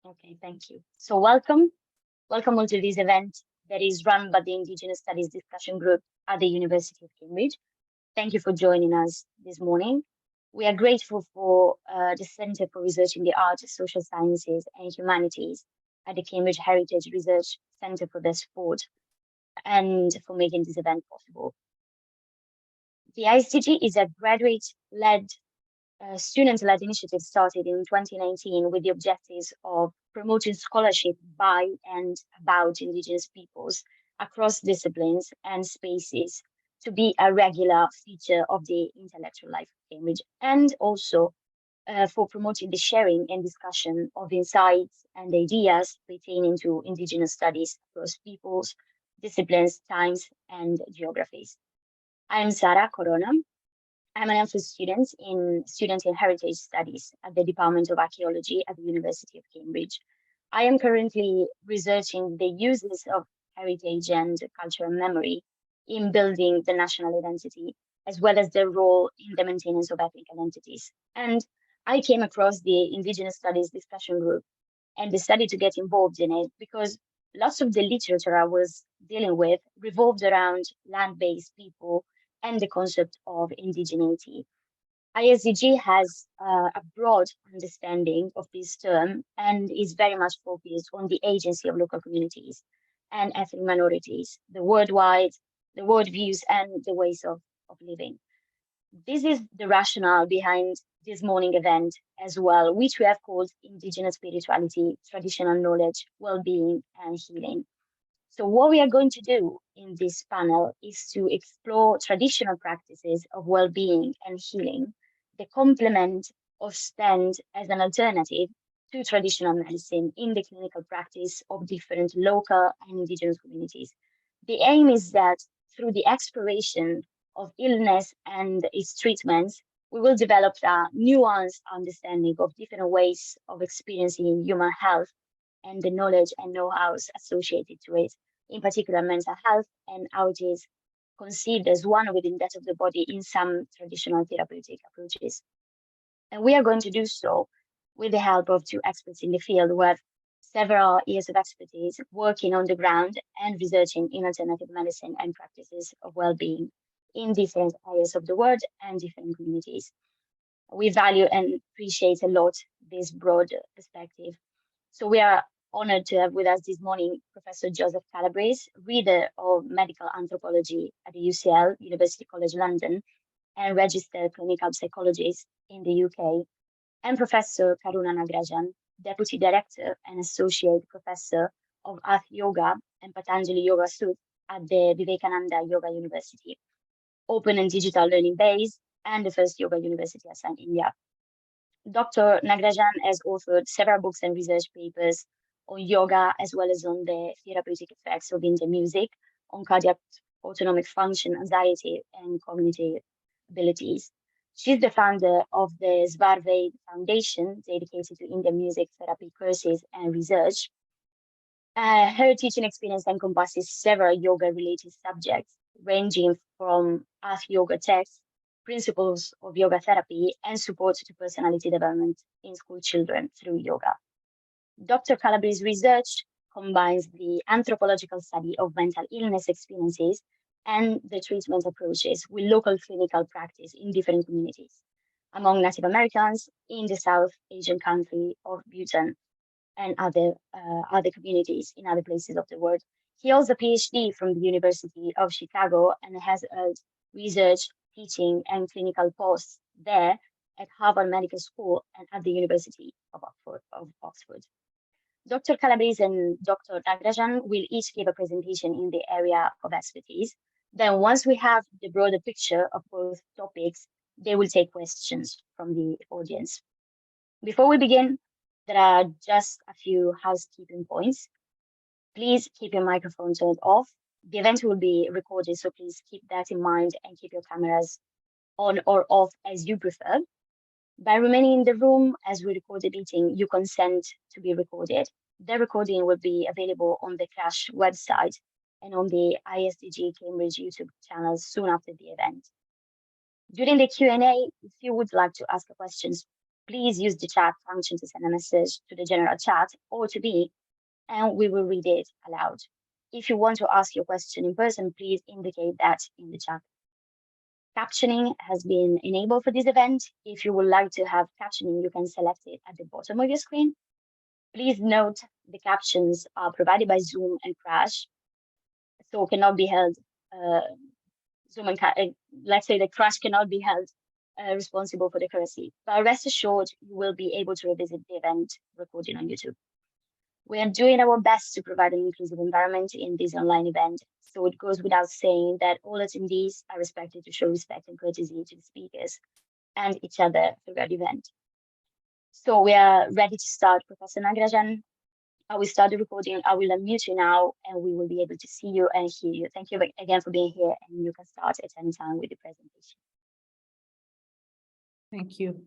Okay, thank you. So welcome all to this event that is run by the Indigenous Studies Discussion Group at the University of Cambridge. Thank you for joining us this morning. We are grateful for the Center for Research in the Arts, Social Sciences and Humanities at the Cambridge Heritage Research Center for their support and for making this event possible. The ISTG is a graduate-led student-led initiative started in 2019 with the objectives of promoting scholarship by and about Indigenous peoples across disciplines and spaces to be a regular feature of the intellectual life of Cambridge, and also for promoting the sharing and discussion of insights and ideas pertaining to Indigenous studies across peoples, disciplines, times, and geographies. I'm Sara Corona. I'm an MPhil student in Heritage Studies at the Department of Archaeology at the University of Cambridge. I am currently researching the uses of heritage and cultural memory in building the national identity, as well as their role in the maintenance of ethnic identities. And I came across the Indigenous Studies discussion group and decided to get involved in it because lots of the literature I was dealing with revolved around land-based people and the concept of indigeneity. ISDG has a broad understanding of this term and is very much focused on the agency of local communities and ethnic minorities, the worldwide, the worldviews, and the ways of living. This is the rationale behind this morning event as well, which we have called Indigenous Spirituality, Traditional Knowledge, Wellbeing, and Healing. So what we are going to do in this panel is to explore traditional practices of well-being and healing, the complement of stand as an alternative to traditional medicine in the clinical practice of different local and indigenous communities. The aim is that through the exploration of illness and its treatments, we will develop a nuanced understanding of different ways of experiencing human health and the knowledge and know-hows associated to it, in particular mental health, and how it is conceived as one within that of the body in some traditional therapeutic approaches. And we are going to do so with the help of two experts in the field who have several years of expertise working on the ground and researching in alternative medicine and practices of well-being in different areas of the world and different communities. We value and appreciate a lot this broad perspective. So we are honored to have with us this morning Professor Joseph Calabrese, reader of Medical Anthropology at the UCL, University College London, and registered clinical psychologist in the UK, and Professor Karuna Nagarajan, Deputy Director and Associate Professor of Ath Yoga and Patanjali Yoga Suit at the Vivekananda Yoga University, open and digital learning base, and the first yoga university assigned in India. Dr. Nagarajan has authored several books and research papers on yoga, as well as on the therapeutic effects of Indian music, on cardiac autonomic function, anxiety, and cognitive abilities. She's the founder of the Svarved Foundation, dedicated to Indian music therapy courses and research. Her teaching experience encompasses several yoga-related subjects, ranging from Ath Yoga texts, principles of yoga therapy, and support to personality development in school children through yoga. Dr. Calabrese's research combines the anthropological study of mental illness experiences and the treatment approaches with local clinical practice in different communities, among Native Americans in the South Asian country of Bhutan and other communities in other places of the world. He holds a PhD from the University of Chicago and has held research, teaching, and clinical posts there at Harvard Medical School and at the University of Oxford. Dr. Calabrese and Dr. Nagarajan will each give a presentation in the area of expertise. Then once we have the broader picture of both topics, they will take questions from the audience. Before we begin, there are just a few housekeeping points. Please keep your microphone turned off. The event will be recorded, so please keep that in mind and keep your cameras on or off as you prefer. By remaining in the room as we record the meeting, you consent to be recorded. The recording will be available on the CRASSH website and on the ISDG Cambridge YouTube channel soon after the event. During the Q&A, if you would like to ask questions, please use the chat function to send a message to the general chat or to me, and we will read it aloud. If you want to ask your question in person, please indicate that in the chat. Captioning has been enabled for this event. If you would like to have captioning, you can select it at the bottom of your screen. Please note the captions are provided by Zoom and CRASSH, so cannot be held. Zoom and let's say the CRASSH cannot be held responsible for the accuracy. But rest assured, you will be able to revisit the event recording on YouTube. We are doing our best to provide an inclusive environment in this online event, so it goes without saying that all attendees are expected to show respect and courtesy to the speakers and each other throughout the event. So we are ready to start. Professor Nagarajan, I will start the recording. I will unmute you now, and we will be able to see you and hear you. Thank you again for being here, and you can start at any time with the presentation. Thank you.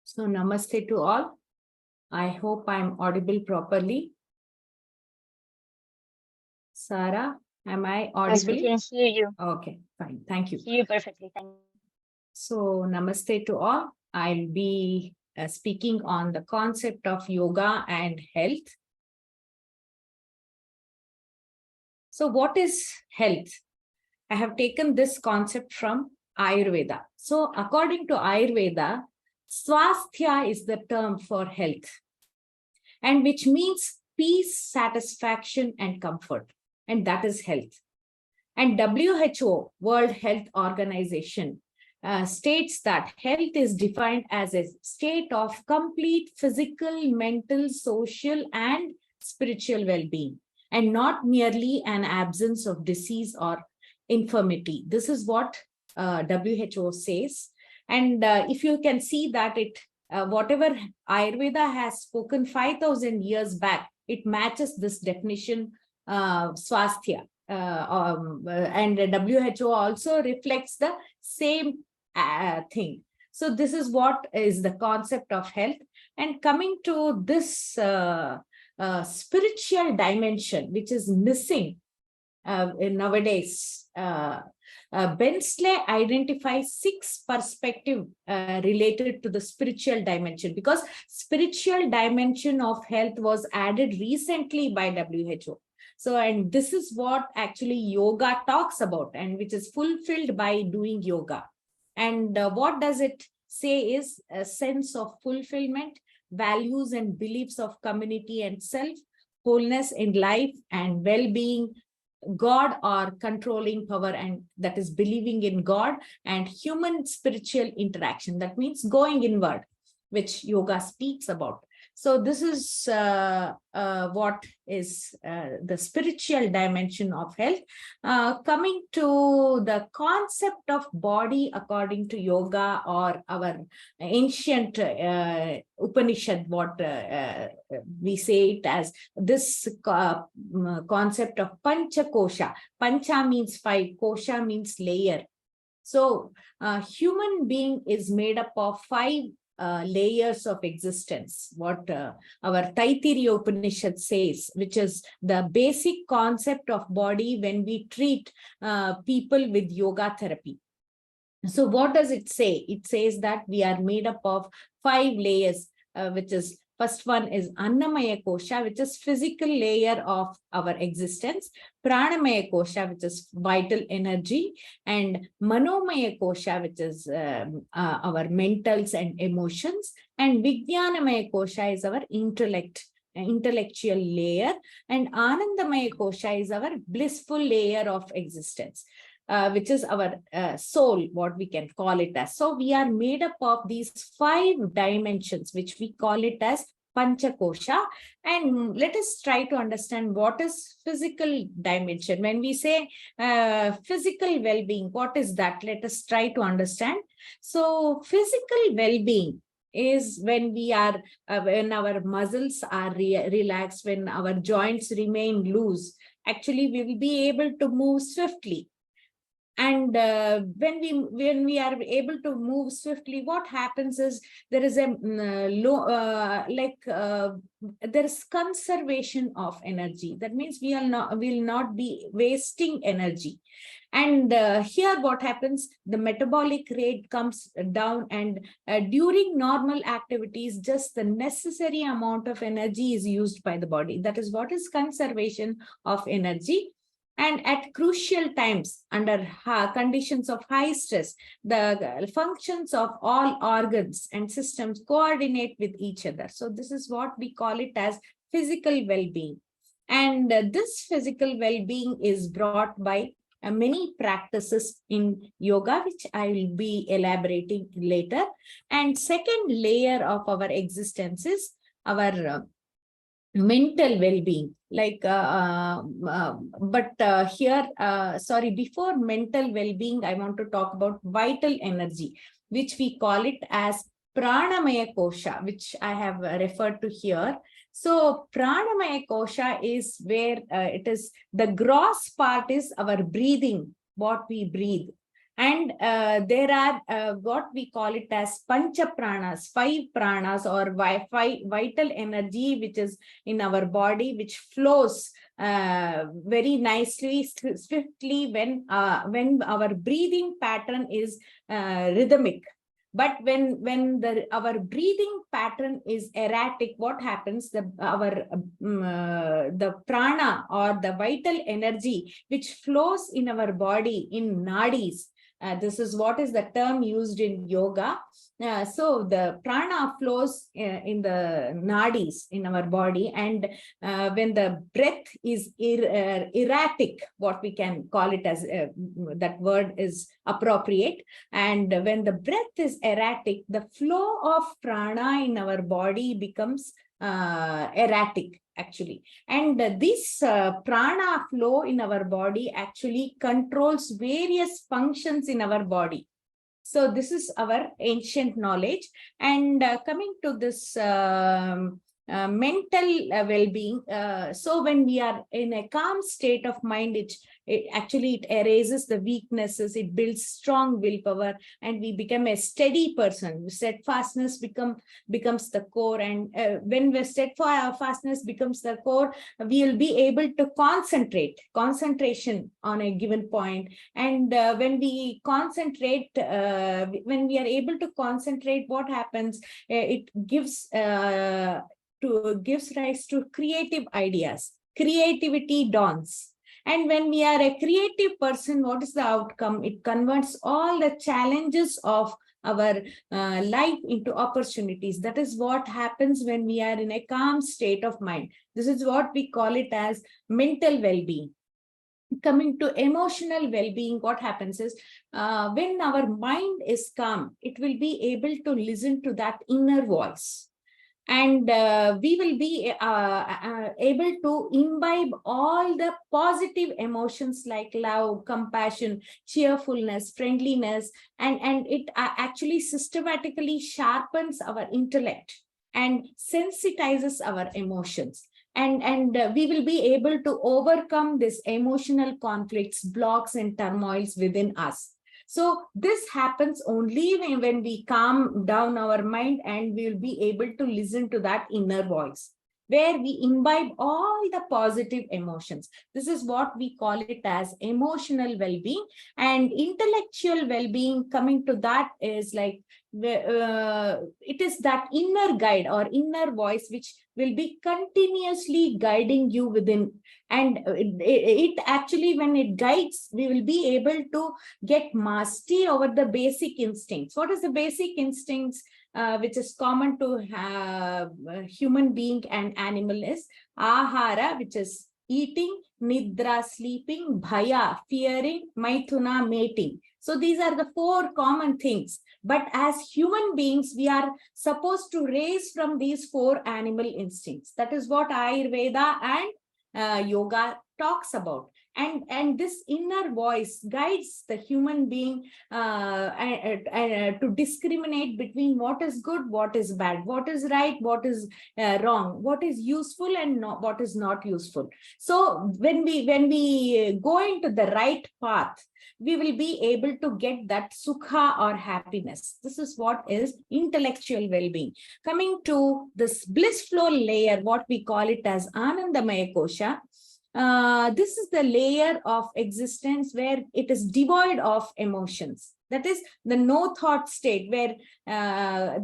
So namaste to all. I hope I'm audible properly. Sarah, am I audible? Yes, we can hear you. Okay, fine. Thank you. Hear you perfectly. Thank you. So namaste to all. I'll be speaking on the concept of yoga and health. So what is health? I have taken this concept from Ayurveda. So according to Ayurveda, swasthya is the term for health, and which means peace, satisfaction, and comfort. And that is health. And WHO, World Health Organization, states that health is defined as a state of complete physical, mental, social, and spiritual well-being, and not merely an absence of disease or infirmity. This is what WHO says. And if you can see that whatever Ayurveda has spoken 5,000 years back, it matches this definition, swasthya. And WHO also reflects the same thing. So this is what is the concept of health. And coming to this spiritual dimension, which is missing nowadays, Bensley identifies 6 perspectives related to the spiritual dimension, because spiritual dimension of health was added recently by WHO. So, and this is what actually yoga talks about, and which is fulfilled by doing yoga. And what does it say is a sense of fulfillment, values and beliefs of community and self, wholeness in life and well-being, God or controlling power, and that is believing in God, and human spiritual interaction. That means going inward, which yoga speaks about. So this is what is the spiritual dimension of health. Coming to the concept of body according to yoga, or our ancient Upanishad, what we say it as this concept of pancha kosha. Pancha means 5, kosha means layer. So human being is made up of 5 layers of existence, what our Taittiriya Upanishad says, which is the basic concept of body when we treat people with yoga therapy. So what does it say? It says that we are made up of 5 layers, which is first one is Annamaya Kosha, which is physical layer of our existence, Pranamaya Kosha, which is vital energy, and Manomaya Kosha, which is our mentals and emotions, and Vijnanamaya Kosha is our intellectual layer, and Anandamaya Kosha is our blissful layer of existence. Which is our soul, what we can call it as. So we are made up of these 5 dimensions, which we call it as Panchakosha. And let us try to understand what is physical dimension. When we say physical well-being, what is that? Let us try to understand. So physical well-being is when we are, when our muscles are relaxed, when our joints remain loose, actually we will be able to move swiftly. And when we are able to move swiftly, what happens is there is a there is conservation of energy. That means we will not be wasting energy. And here what happens, the metabolic rate comes down, and during normal activities, just the necessary amount of energy is used by the body. That is what is conservation of energy. And at crucial times, under conditions of high stress, the functions of all organs and systems coordinate with each other. So this is what we call it as physical well-being. And this physical well-being is brought by many practices in yoga, which I will be elaborating later. And second layer of our existence is our mental well-being. Sorry, before mental well-being, I want to talk about vital energy, which we call it as pranamaya kosha, which I have referred to here. So pranamaya kosha is where it is the gross part is our breathing, what we breathe. And there are what we call it as pancha pranas, 5 pranas, or vital energy, which is in our body, which flows very nicely, swiftly when our breathing pattern is rhythmic. But when our breathing pattern is erratic, what happens? The prana, or the vital energy which flows in our body in nadis. This is what is the term used in yoga. So the prana flows in the nadis in our body, and when the breath is erratic, what we can call it as, that word is appropriate. And when the breath is erratic, the flow of prana in our body becomes erratic, actually. And this prana flow in our body actually controls various functions in our body. So this is our ancient knowledge. And coming to this mental well-being, so when we are in a calm state of mind, it erases the weaknesses, it builds strong willpower, and we become a steady person. Steadfastness becomes the core. And when the steadfastness becomes the core, we will be able to concentration on a given point. And when we concentrate, when we are able to concentrate, what happens? It gives rise to creative ideas. Creativity dawns. And when we are a creative person, what is the outcome? It converts all the challenges of our life into opportunities. That is what happens when we are in a calm state of mind. This is what we call it as mental well-being. Coming to emotional well-being, what happens is when our mind is calm, it will be able to listen to that inner voice. And we will be able to imbibe all the positive emotions like love, compassion, cheerfulness, friendliness, and it actually systematically sharpens our intellect and sensitizes our emotions. And we will be able to overcome these emotional conflicts, blocks, and turmoils within us. So this happens only when we calm down our mind, and we will be able to listen to that inner voice, where we imbibe all the positive emotions. This is what we call it as emotional well-being. And intellectual well-being, coming to that, is like it is that inner guide or inner voice which will be continuously guiding you within. And it actually, when it guides, we will be able to get mastery over the basic instincts. What is the basic instincts which is common to human being and animal is ahara, which is eating, nidra, sleeping, bhaya, fearing, maithuna, mating. So these are the 4 common things. But as human beings, we are supposed to raise from these 4 animal instincts. That is what Ayurveda and yoga talks about. And this inner voice guides the human being to discriminate between what is good, what is bad, what is right, what is wrong, what is useful and not, what is not useful. So when we go into the right path, we will be able to get that sukha or happiness. This is what is intellectual well-being. Coming to this blissful layer, what we call it as Anandamaya Kosha, this is the layer of existence where it is devoid of emotions. That is the no thought state, where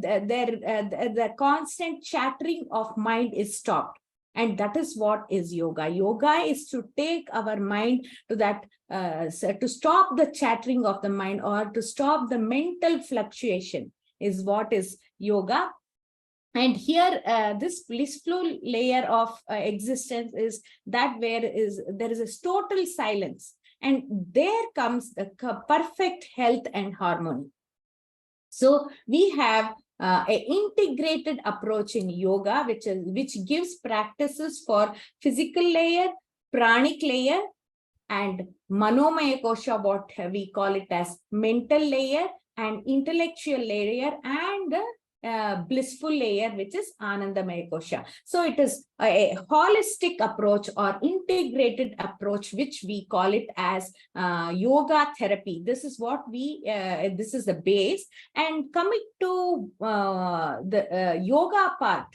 the constant chattering of mind is stopped. And that is what is yoga. Yoga is to take our mind to that, to stop the chattering of the mind, or to stop the mental fluctuation, is what is yoga. And here, this blissful layer of existence is that where there is a total silence, and there comes the perfect health and harmony. So we have an integrated approach in yoga, which gives practices for physical layer, pranic layer, and manomaya kosha, what we call it as mental layer, and intellectual layer, and blissful layer, which is Anandamaya Kosha. So it is a holistic approach or integrated approach, which we call it as yoga therapy. This is what this is the base. And coming to the yoga part,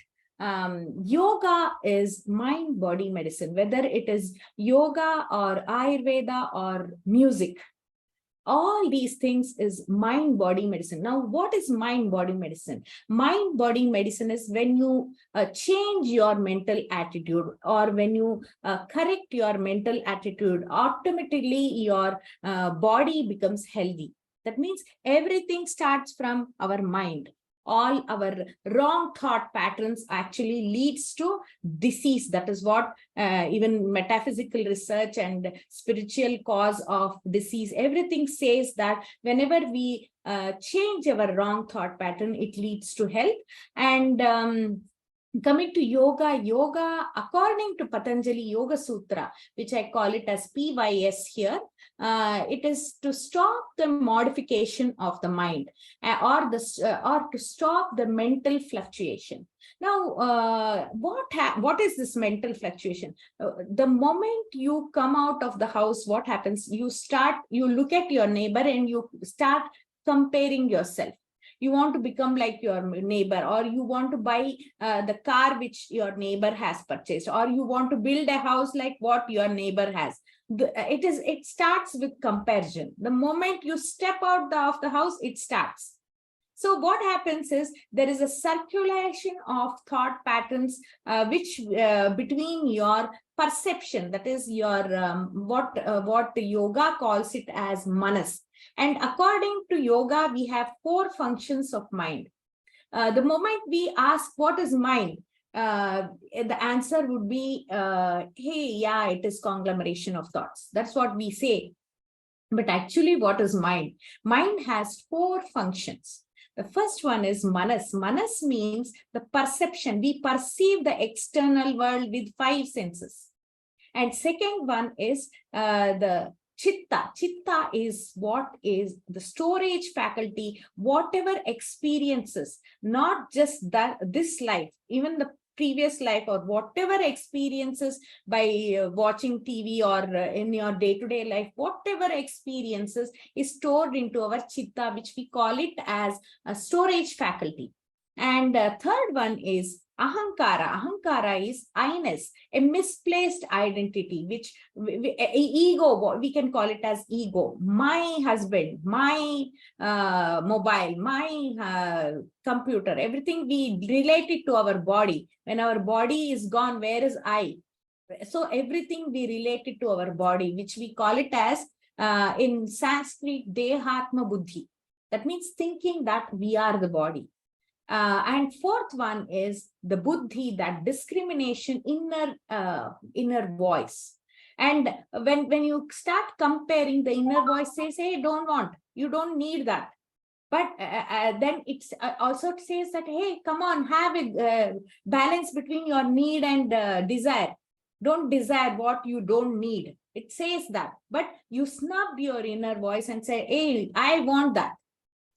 yoga is mind-body medicine, whether it is yoga or Ayurveda or music. All these things is mind-body medicine. Now, what is mind-body medicine? Mind-body medicine is when you change your mental attitude, or when you correct your mental attitude, automatically your body becomes healthy. That means everything starts from our mind. All our wrong thought patterns actually leads to disease. That is what even metaphysical research and spiritual cause of disease, everything says that whenever we change our wrong thought pattern, it leads to health. And coming to yoga, according to Patanjali Yoga Sutra, which I call it as PYS here, it is to stop the modification of the mind, or to stop the mental fluctuation. Now, what is this mental fluctuation? The moment you come out of the house, what happens? You look at your neighbor and you start comparing yourself. You want to become like your neighbor, or you want to buy the car which your neighbor has purchased, or you want to build a house like what your neighbor has. It starts with comparison. The moment you step out of the house, it starts. So what happens is there is a circulation of thought patterns which between your perception, that is your what the yoga calls it as manas. And according to yoga, we have 4 functions of mind. The moment we ask what is mind, the answer would be, hey, yeah, it is conglomeration of thoughts. That's what we say. But actually, what is mind? Mind has 4 functions. The first one is manas. Manas means the perception. We perceive the external world with 5 senses. And second one is the chitta. Chitta is what is the storage faculty, whatever experiences, not just this life, even the previous life, or whatever experiences by watching TV or in your day-to-day life, whatever experiences is stored into our chitta, which we call it as a storage faculty. And third one is ahankara. Ahankara is I-ness, a misplaced identity, which ego, we can call it as ego. My husband, my mobile, my computer, everything we relate it to our body. When our body is gone, where is I? So everything we relate it to our body, which we call it as in Sanskrit, dehatma buddhi. That means thinking that we are the body. And fourth one is the buddhi, that discrimination, inner voice. And when you start comparing, the inner voice says, hey, don't want, you don't need that. But then it also says that, hey, come on, have a balance between your need and desire. Don't desire what you don't need. It says that, but you snub your inner voice and say, hey, I want that.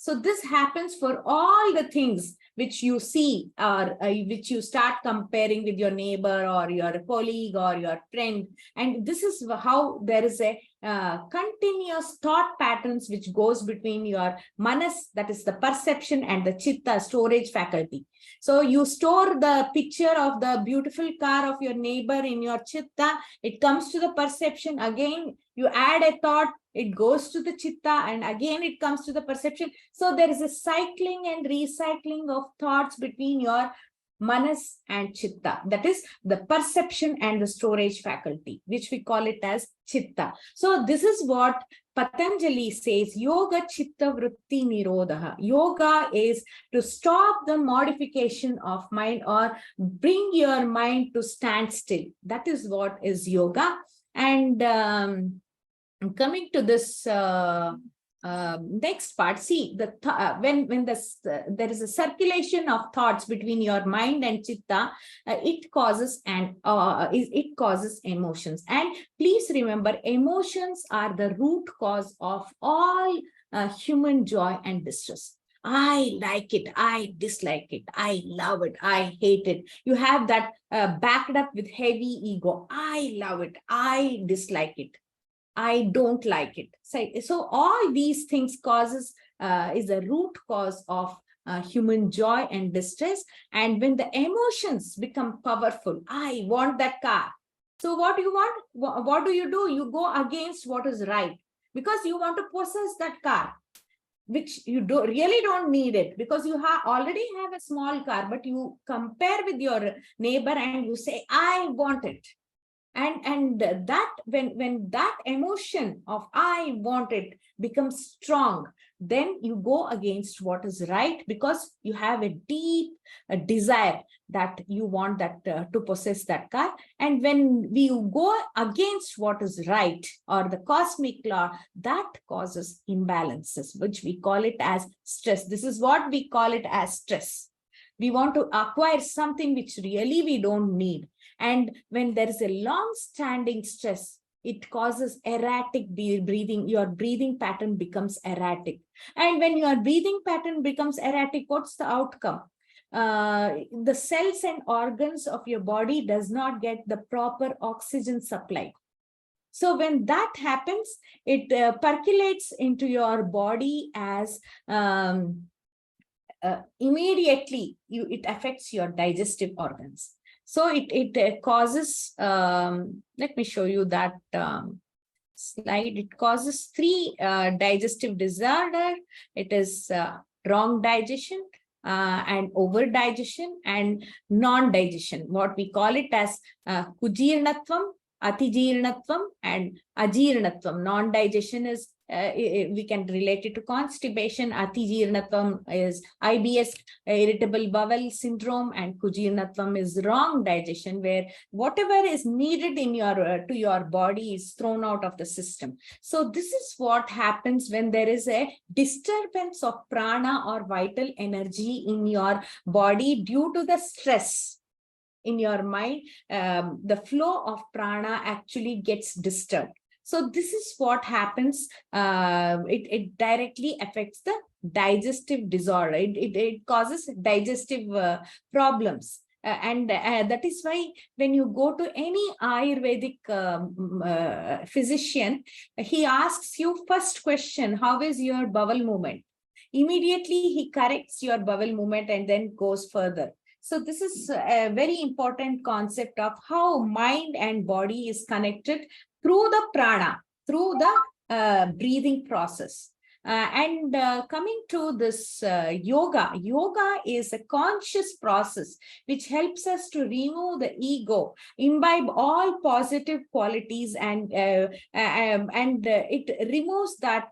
So this happens for all the things which you see or which you start comparing with your neighbor or your colleague or your friend. And this is how there is a continuous thought patterns which goes between your manas, that is the perception, and the chitta, storage faculty. So you store the picture of the beautiful car of your neighbor in your chitta. It comes to the perception. Again, you add a thought, it goes to the chitta, and again it comes to the perception. So there is a cycling and recycling of thoughts between your manas and chitta. That is the perception and the storage faculty, which we call it as chitta. So this is what Patanjali says, yoga chitta vritti nirodha. Yoga is to stop the modification of mind or bring your mind to stand still. That is what is yoga. And coming to this next part, see when there is a circulation of thoughts between your mind and chitta, it causes emotions. And please remember, emotions are the root cause of all human joy and distress. I like it, I dislike it, I love it, I hate it. You have that backed up with heavy ego. I love it, I dislike it, I don't like it. So all these things causes is a root cause of human joy and distress. And when the emotions become powerful, I want that car. So what do you want? What do? You go against what is right because you want to possess that car, which you really don't need it, because you already have a small car, but you compare with your neighbor and you say, I want it. And that when that emotion of I want it becomes strong, then you go against what is right, because you have a deep desire that you want that to possess that car. And when we go against what is right, or the cosmic law, that causes imbalances, which we call it as stress. This is what we call it as stress. We want to acquire something which really we don't need. And when there is a long-standing stress, it causes erratic breathing. Your breathing pattern becomes erratic. And when your breathing pattern becomes erratic, what's the outcome? The cells and organs of your body does not get the proper oxygen supply. So when that happens, it percolates into your body as immediately it affects your digestive organs. So it causes, let me show you that slide. It causes 3 digestive disorder. It is wrong digestion and over digestion and non-digestion. What we call it as kujirnatvam, atijirnatvam and ajirnatvam. Non-digestion is we can relate it to constipation. Atijirnatvam is IBS, irritable bowel syndrome, and kujirnatvam is wrong digestion, where whatever is needed in your to your body is thrown out of the system. So this is what happens when there is a disturbance of prana or vital energy in your body due to the stress in your mind. The flow of prana actually gets disturbed. So this is what happens. It directly affects the digestive disorder. It causes digestive problems. And that is why when you go to any Ayurvedic physician, he asks you first question, how is your bowel movement? Immediately he corrects your bowel movement and then goes further. So this is a very important concept of how mind and body is connected through the prana, through the breathing process. Coming to this yoga is a conscious process which helps us to remove the ego, imbibe all positive qualities, and it removes that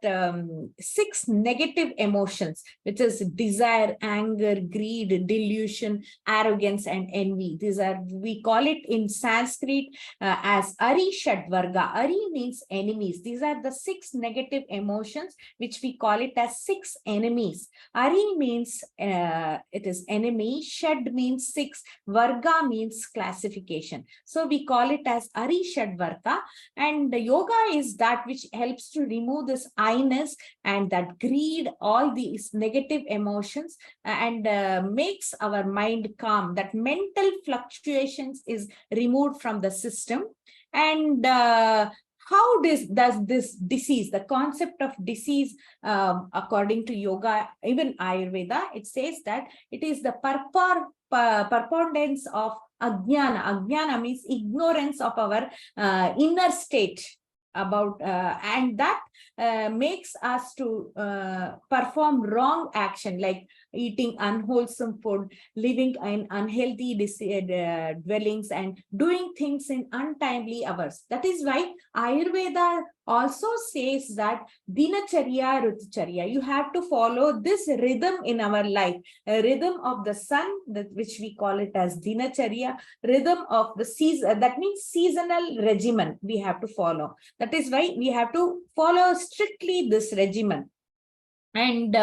6 negative emotions, which is desire, anger, greed, delusion, arrogance, and envy. These are, we call it in Sanskrit as Ari Shadvarga. Ari means enemies. These are the 6 negative emotions which we we call it as 6 enemies. Ari means it is enemy, Shad means 6, Varga means classification. So we call it as Ari Shad Varga. And the yoga is that which helps to remove this I-ness and that greed, all these negative emotions, and makes our mind calm. That mental fluctuations is removed from the system. And how does this disease, the concept of disease, according to yoga, even Ayurveda, it says that it is the preponderance of ajnana. Ajnana means ignorance of our inner state about, and that makes us to perform wrong action, like eating unwholesome food, living in unhealthy dwellings, and doing things in untimely hours. That is why Ayurveda also says that dinacharya, rutucharya, you have to follow this rhythm in our life, a rhythm of the sun, which we call it as dinacharya, rhythm of the season, that means seasonal regimen we have to follow. That is why we have to follow strictly this regimen. And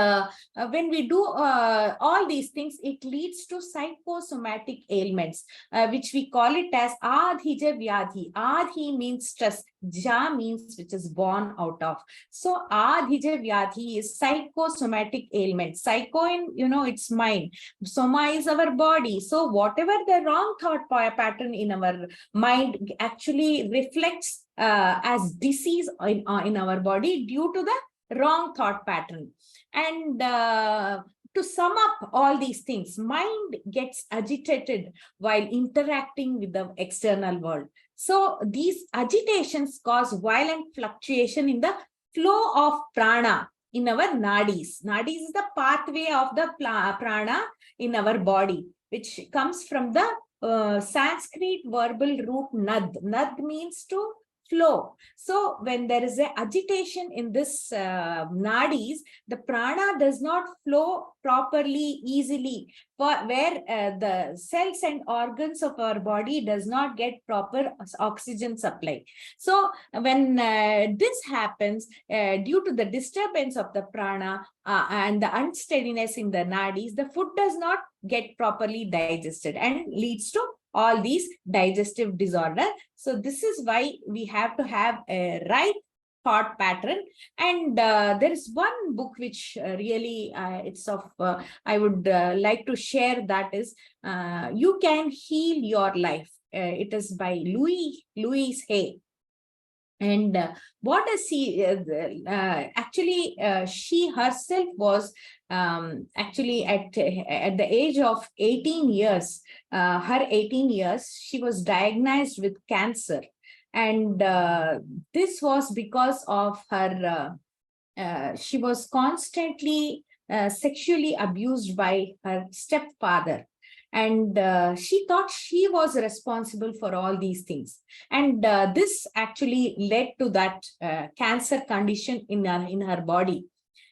when we do all these things, it leads to psychosomatic ailments, which we call it as adhija vyadhi. Adhi means stress, ja means which is born out of. So adhija vyadhi is psychosomatic ailment. Psycho in, it's mind. Soma is our body. So whatever the wrong thought pattern in our mind actually reflects as disease in our body due to the wrong thought pattern. And to sum up all these things, mind gets agitated while interacting with the external world. So these agitations cause violent fluctuation in the flow of prana in our nadis. Nadis is the pathway of the prana in our body, which comes from the Sanskrit verbal root nad. Nad means to flow. So when there is a agitation in this nadis, the prana does not flow properly, easily, where the cells and organs of our body does not get proper oxygen supply. So when this happens, due to the disturbance of the prana and the unsteadiness in the nadis, the food does not get properly digested and leads to all these digestive disorder. So this is why we have to have a right thought pattern. And there is one book which really it's of I would like to share, that is You Can Heal Your Life. It is by Louise Hay. And what does she actually she herself was actually at the age of 18 years, her 18 years, she was diagnosed with cancer. And this was because of her, she was constantly sexually abused by her stepfather. And she thought she was responsible for all these things. And this actually led to that cancer condition in her body.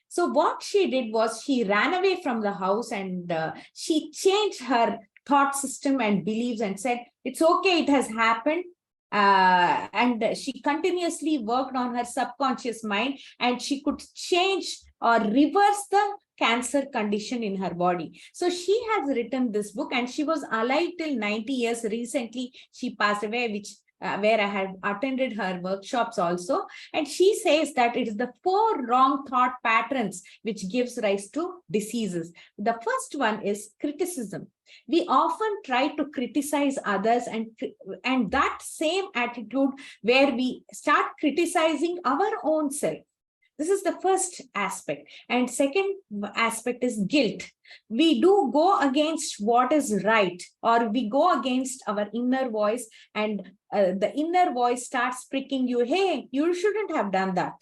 So what she did was she ran away from the house, and she changed her thought system and beliefs and said, it's okay, it has happened. And she continuously worked on her subconscious mind, and she could change or reverse the cancer condition in her body. So she has written this book, and she was alive till 90 years. Recently, she passed away, which where I had attended her workshops also. And she says that it is the 4 wrong thought patterns which gives rise to diseases. The first one is criticism. We often try to criticize others, and that same attitude where we start criticizing our own self. This is the first aspect. And second aspect is guilt. We do go against what is right, or we go against our inner voice, and the inner voice starts pricking you, hey, you shouldn't have done that.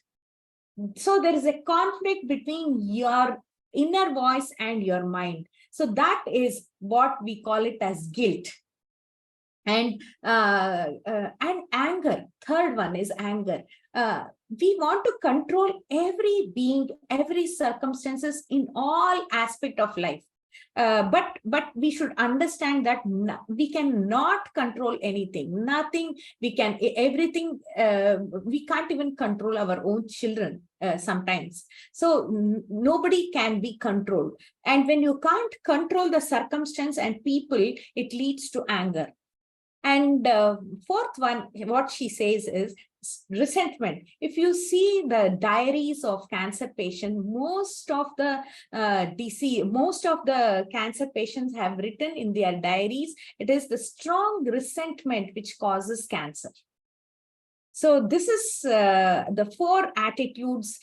So there is a conflict between your inner voice and your mind. So that is what we call it as guilt. And anger. Third one is anger. We want to control every being, every circumstances in all aspect of life. But we should understand that we cannot control anything. Nothing we can, everything, we can't even control our own children sometimes. So nobody can be controlled. And when you can't control the circumstance and people, it leads to anger. And fourth one, what she says is resentment. If you see the diaries of cancer patients, most of the cancer patients have written in their diaries, it is the strong resentment which causes cancer. So this is the 4 attitudes,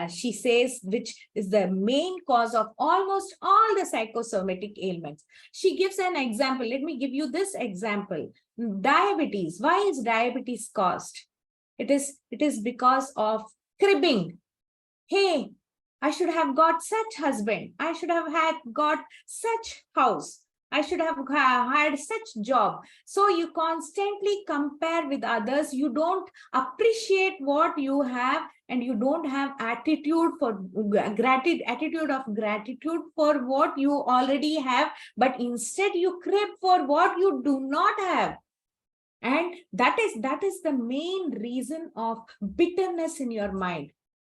she says, which is the main cause of almost all the psychosomatic ailments. She gives an example. Let me give you this example. Diabetes. Why is diabetes caused? It is because of cribbing. Hey, I should have got such husband. I should have got such house. I should have had such job. So you constantly compare with others. You don't appreciate what you have, and you don't have attitude of gratitude for what you already have. But instead you crave for what you do not have. And that is the main reason of bitterness in your mind.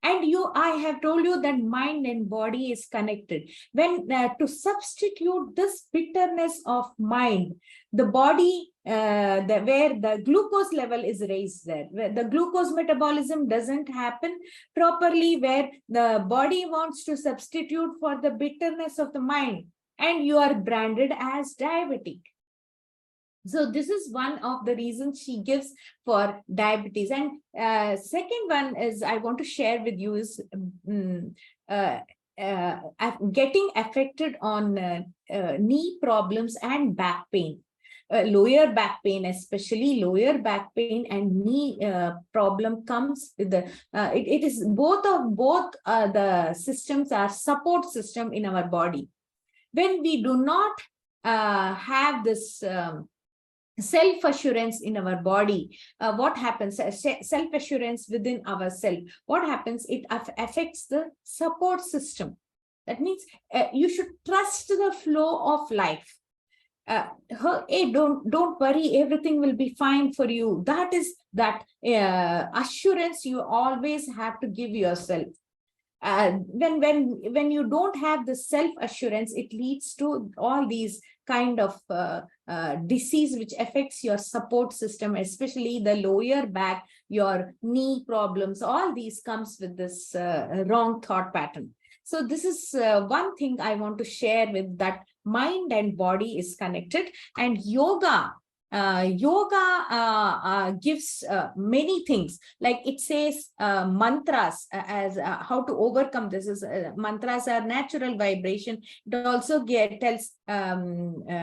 And I have told you that mind and body is connected. When to substitute this bitterness of mind, the body, where the glucose level is raised, there, where the glucose metabolism doesn't happen properly, where the body wants to substitute for the bitterness of the mind, and you are branded as diabetic. So this is one of the reasons she gives for diabetes. And second one is I want to share with you is getting affected on knee problems and back pain. Lower back pain, especially lower back pain and knee problem comes with the, it is both the systems are support system in our body. When we do not have this self-assurance in our body, what happens? Self-assurance within ourselves. What happens? It affects the support system. That means you should trust the flow of life. Hey, don't worry, everything will be fine for you. That is that assurance you always have to give yourself. When you don't have the self-assurance, it leads to all these kind of disease which affects your support system, especially the lower back, your knee problems. All these comes with this wrong thought pattern. So this is one thing I want to share with that. Mind and body is connected, and yoga gives many things, like it says mantras as how to overcome this. Is mantras are natural vibration. It also tells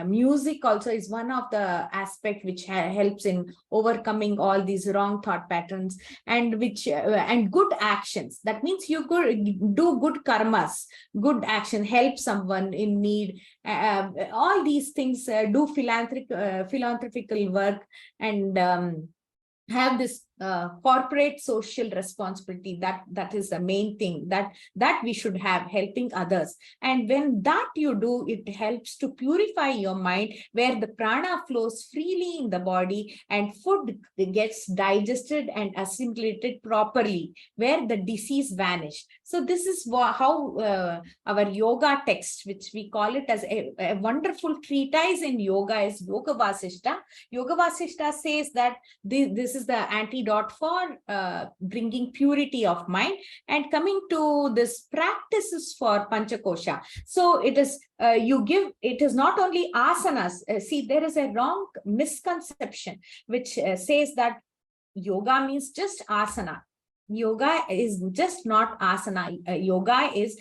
music also is one of the aspect which helps in overcoming all these wrong thought patterns, and which and good actions. That means you could do good karmas, good action, help someone in need. All these things, do philanthropical work, and have this corporate social responsibility. That is the main thing that we should have, helping others. And when that you do, it helps to purify your mind, where the prana flows freely in the body, and food gets digested and assimilated properly, where the disease vanish. So this is how our yoga text, which we call it as a wonderful treatise in yoga, is Yoga Vasishta. Yoga Vasishta says that this is the antidote for bringing purity of mind. And coming to this practices for Panchakosha, so it is it is not only asanas. See, there is a wrong misconception which says that yoga means just asana. Yoga is just not asana. Yoga is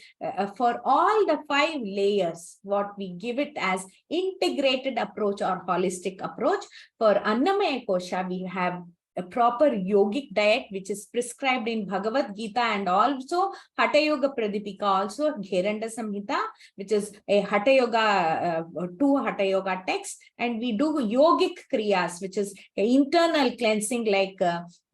for all the 5 layers, what we give it as integrated approach or holistic approach. For Annamaya Kosha, we have a proper yogic diet which is prescribed in Bhagavad Gita, and also Hatha Yoga Pradipika, also Gheranda Samhita, which is a Hatha Yoga, 2 Hatha Yoga texts. And we do yogic kriyas, which is internal cleansing, like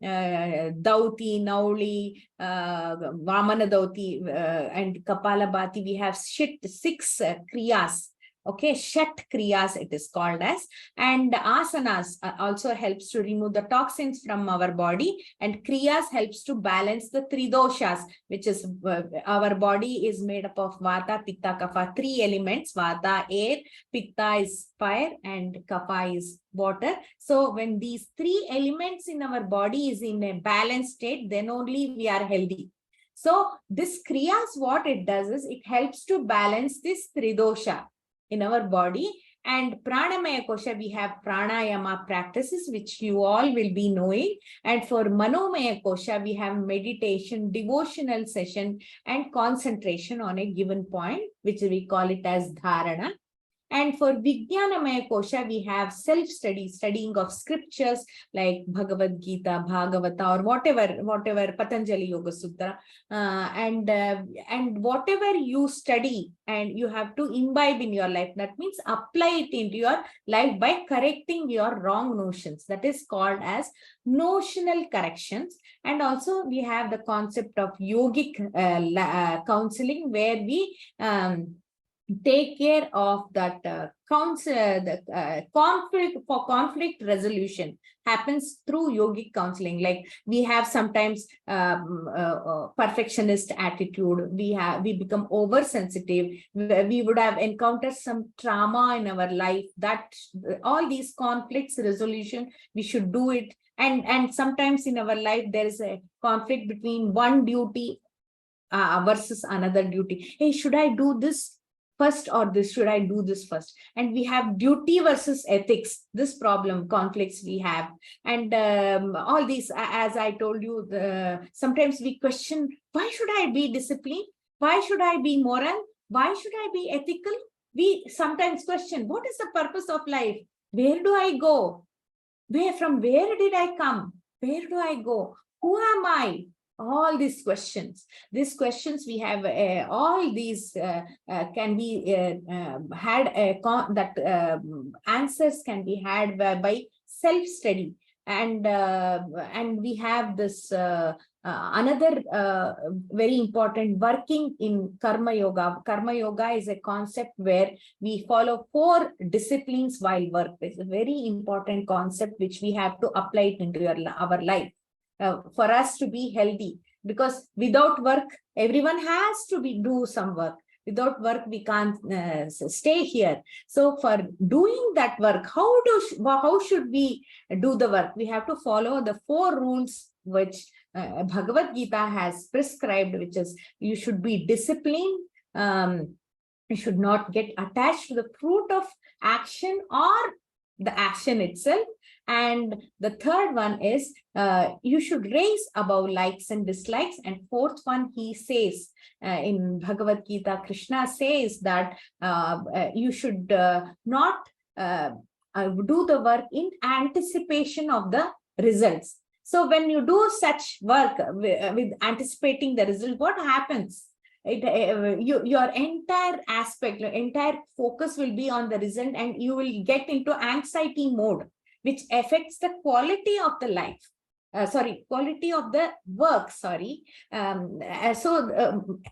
Dauti, Nauli, Vamana Dauti, and Kapalabhati. We have 6 kriyas Okay, Shat Kriyas it is called as. And asanas also helps to remove the toxins from our body, and Kriyas helps to balance the three doshas, which is our body is made up of Vata, Pitta, Kapha, three elements. Vata, air, Pitta is fire, and Kapha is water. So when these three elements in our body is in a balanced state, then only we are healthy. So this Kriyas, what it does is it helps to balance this Tridosha in our body. And Pranamaya Kosha, we have pranayama practices, which you all will be knowing. And for Manomaya Kosha, we have meditation, devotional session, and concentration on a given point, which we call it as dharana. And for Vijnanamaya Kosha, we have self-study, studying of scriptures like Bhagavad Gita, Bhagavata, or whatever Patanjali Yoga Sutra, and whatever you study and you have to imbibe in your life. That means apply it into your life by correcting your wrong notions. That is called as notional corrections. And also we have the concept of yogic counseling, where we take care of that conflict resolution happens through yogic counseling. Like we have sometimes perfectionist attitude, we become oversensitive, we would have encountered some trauma in our life, that all these conflicts resolution we should do it. And sometimes in our life there is a conflict between one duty versus another duty. Hey, should I do this first or this, should I do this first? And we have duty versus ethics, this problem, conflicts we have. And all these, as I told you, sometimes we question, why should I be disciplined? Why should I be moral? Why should I be ethical? We sometimes question, what is the purpose of life? Where do I go? From where did I come? Where do I go? Who am I? All these questions we have, all these can be had answers can be had by self-study. And we have this another very important working in Karma Yoga. Karma Yoga is a concept where we follow 4 disciplines while work. It's a very important concept which we have to apply it into our life. For us to be healthy, because without work, everyone has to do some work. Without work, we can't stay here. So for doing that work, how should we do the work? We have to follow the 4 rules which Bhagavad Gita has prescribed, which is you should be disciplined, you should not get attached to the fruit of action or the action itself. And the third one is you should raise above likes and dislikes. And 4th one, he says in Bhagavad Gita, Krishna says that you should not do the work in anticipation of the results. So when you do such work with anticipating the result, what happens? Your entire aspect, your entire focus will be on the result, and you will get into anxiety mode, which affects the quality of the life. Quality of the work,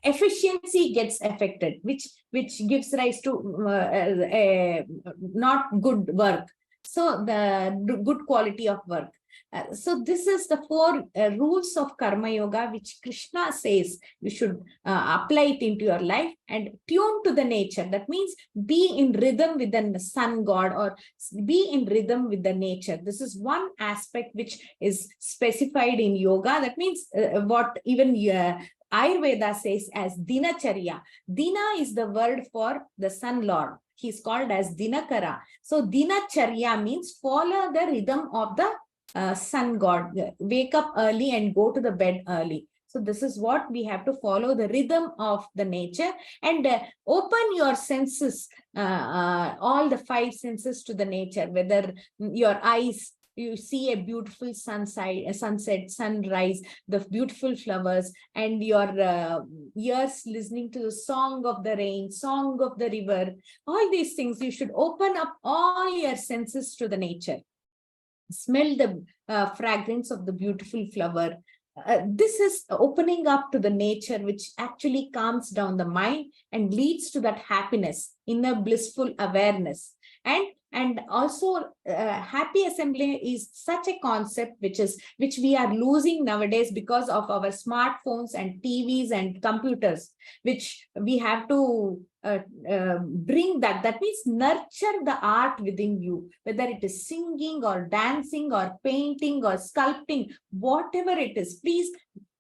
efficiency gets affected, which gives rise to not good work. So the good quality of work. So this is the 4 rules of Karma Yoga, which Krishna says you should apply it into your life and tune to the nature. That means be in rhythm with the sun god, or be in rhythm with the nature. This is one aspect which is specified in yoga. That means what even Ayurveda says as dinacharya. Dina is the word for the sun lord. He's called as Dinakara. So dinacharya means follow the rhythm of the sun god. Wake up early and go to the bed early. So this is what we have to follow, the rhythm of the nature, and open your senses, all the 5 senses to the nature, whether your eyes, you see a beautiful sunset, sunrise, the beautiful flowers, and your ears listening to the song of the rain, song of the river, all these things. You should open up all your senses to the nature. Smell the fragrance of the beautiful flower, this is opening up to the nature, which actually calms down the mind and leads to that happiness, inner blissful awareness. And also happy assembly is such a concept which we are losing nowadays because of our smartphones and TVs and computers, which we have to bring that. That means nurture the art within you, whether it is singing or dancing or painting or sculpting, whatever it is. Please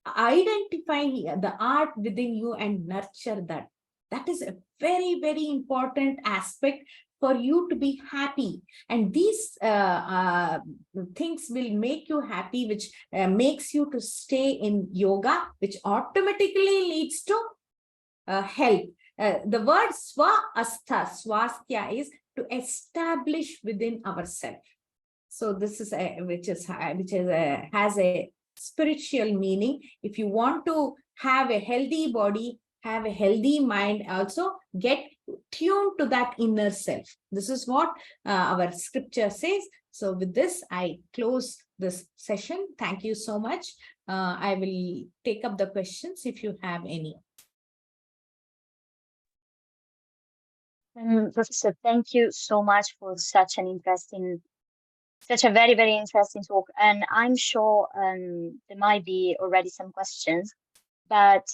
identify the art within you and nurture that. That is a very, very important aspect for you to be happy. And these things will make you happy, which makes you to stay in yoga, which automatically leads to health. The word swasthya is to establish within ourselves. So this is has a spiritual meaning. If you want to have a healthy body, have a healthy mind, also get tuned to that inner self. This is what our scripture says. So with this, I close this session. Thank you so much. I will take up the questions if you have any. Professor, thank you so much for such a very, very interesting talk. And I'm sure there might be already some questions, but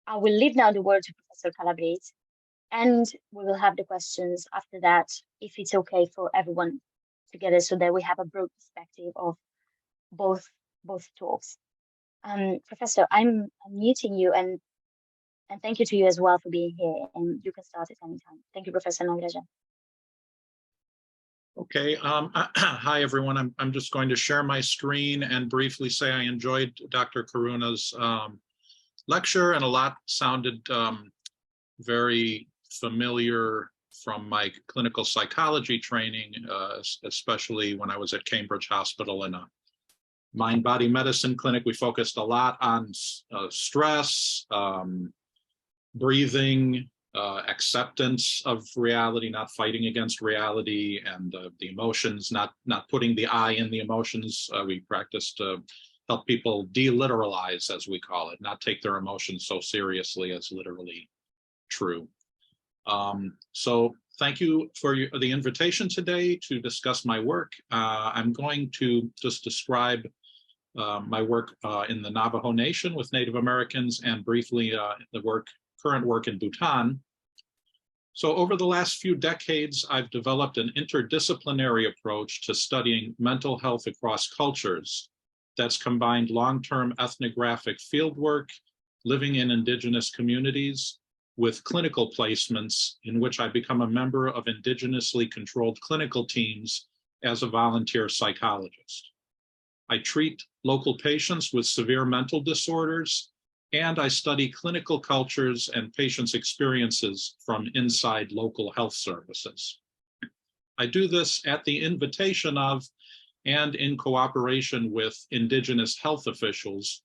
I will leave now the word to Professor Calabrese, and we will have the questions after that, if it's okay for everyone together, so that we have a broad perspective of both talks. Professor, I'm muting you, and thank you to you as well for being here, and you can start at any time. Thank you, Professor Nagarajan. Okay, hi everyone. I'm just going to share my screen and briefly say I enjoyed Dr. Karuna's lecture, and a lot sounded very familiar from my clinical psychology training, especially when I was at Cambridge Hospital in a mind-body medicine clinic. We focused a lot on stress, breathing, acceptance of reality, not fighting against reality, and the emotions, not putting the I in the emotions. We practiced to help people deliteralize, as we call it, not take their emotions so seriously as literally true. So thank you for the invitation today to discuss my work. I'm going to just describe my work in the Navajo Nation with Native Americans, and briefly the current work in Bhutan. So over the last few decades, I've developed an interdisciplinary approach to studying mental health across cultures that's combined long-term ethnographic fieldwork, living in Indigenous communities, with clinical placements in which I become a member of indigenously controlled clinical teams as a volunteer psychologist. I treat local patients with severe mental disorders, and I study clinical cultures and patients' experiences from inside local health services. I do this at the invitation of and in cooperation with Indigenous health officials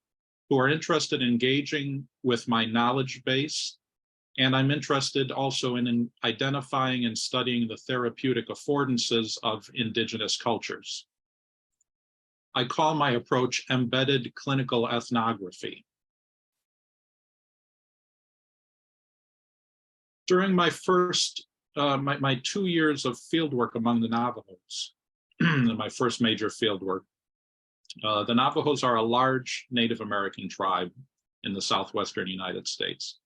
who are interested in engaging with my knowledge base, and I'm interested also in identifying and studying the therapeutic affordances of Indigenous cultures. I call my approach embedded clinical ethnography. During my my 2 years of fieldwork among the Navajos, my first major fieldwork, the Navajos are a large Native American tribe in the southwestern United States.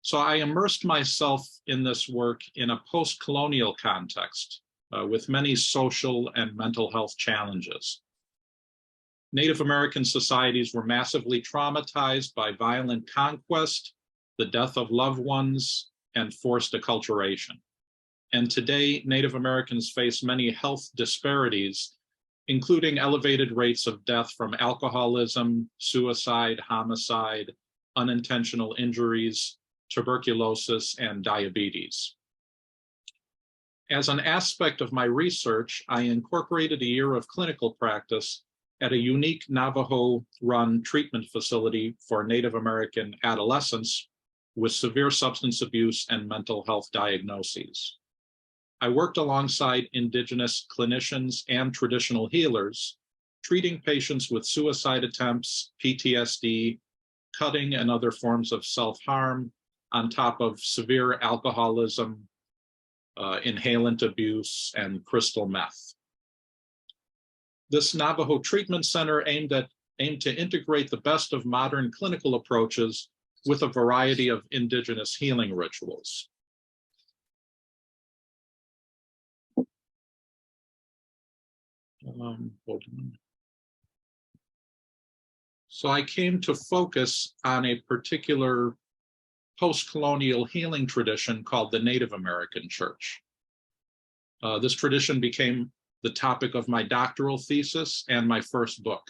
So I immersed myself in this work in a post-colonial context with many social and mental health challenges. Native American societies were massively traumatized by violent conquest, the death of loved ones, and forced acculturation. And today, Native Americans face many health disparities, including elevated rates of death from alcoholism, suicide, homicide, unintentional injuries, tuberculosis, and diabetes. As an aspect of my research, I incorporated a year of clinical practice at a unique Navajo-run treatment facility for Native American adolescents with severe substance abuse and mental health diagnoses. I worked alongside Indigenous clinicians and traditional healers treating patients with suicide attempts, PTSD, cutting and other forms of self-harm, on top of severe alcoholism, inhalant abuse, and crystal meth. This Navajo Treatment Center aimed to integrate the best of modern clinical approaches with a variety of indigenous healing rituals. Hold on. So I came to focus on a particular post-colonial healing tradition called the Native American Church. This tradition became the topic of my doctoral thesis and my first book.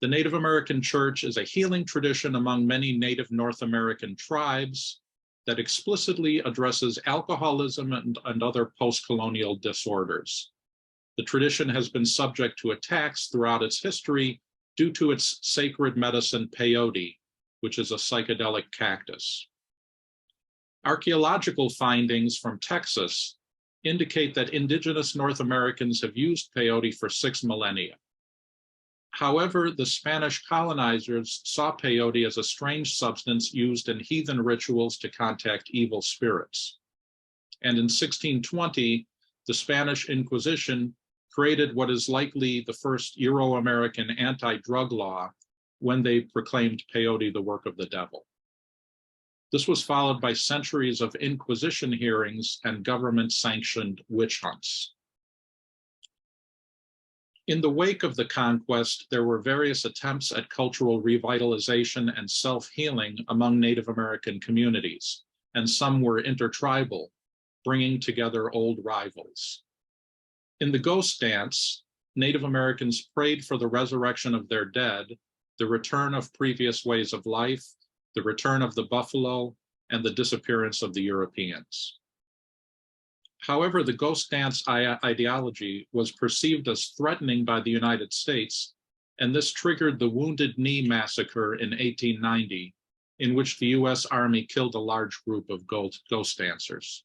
The Native American Church is a healing tradition among many Native North American tribes that explicitly addresses alcoholism and other post-colonial disorders. The tradition has been subject to attacks throughout its history due to its sacred medicine peyote, which is a psychedelic cactus. Archaeological findings from Texas indicate that indigenous North Americans have used peyote for 6 millennia. However, the Spanish colonizers saw peyote as a strange substance used in heathen rituals to contact evil spirits. And in 1620, the Spanish Inquisition created what is likely the first Euro-American anti-drug law when they proclaimed peyote the work of the devil. This was followed by centuries of Inquisition hearings and government-sanctioned witch hunts. In the wake of the conquest, there were various attempts at cultural revitalization and self-healing among Native American communities, and some were intertribal, bringing together old rivals. In the ghost dance, Native Americans prayed for the resurrection of their dead, the return of previous ways of life, the return of the buffalo, and the disappearance of the Europeans. However, the ghost dance ideology was perceived as threatening by the United States, and this triggered the Wounded Knee Massacre in 1890, in which the US Army killed a large group of ghost dancers.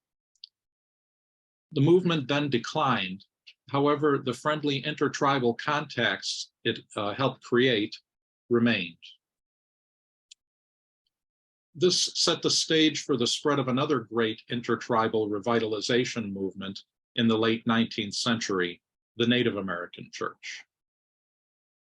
The movement then declined. However, the friendly intertribal contacts it helped create remained. This set the stage for the spread of another great intertribal revitalization movement in the late 19th century, the Native American Church.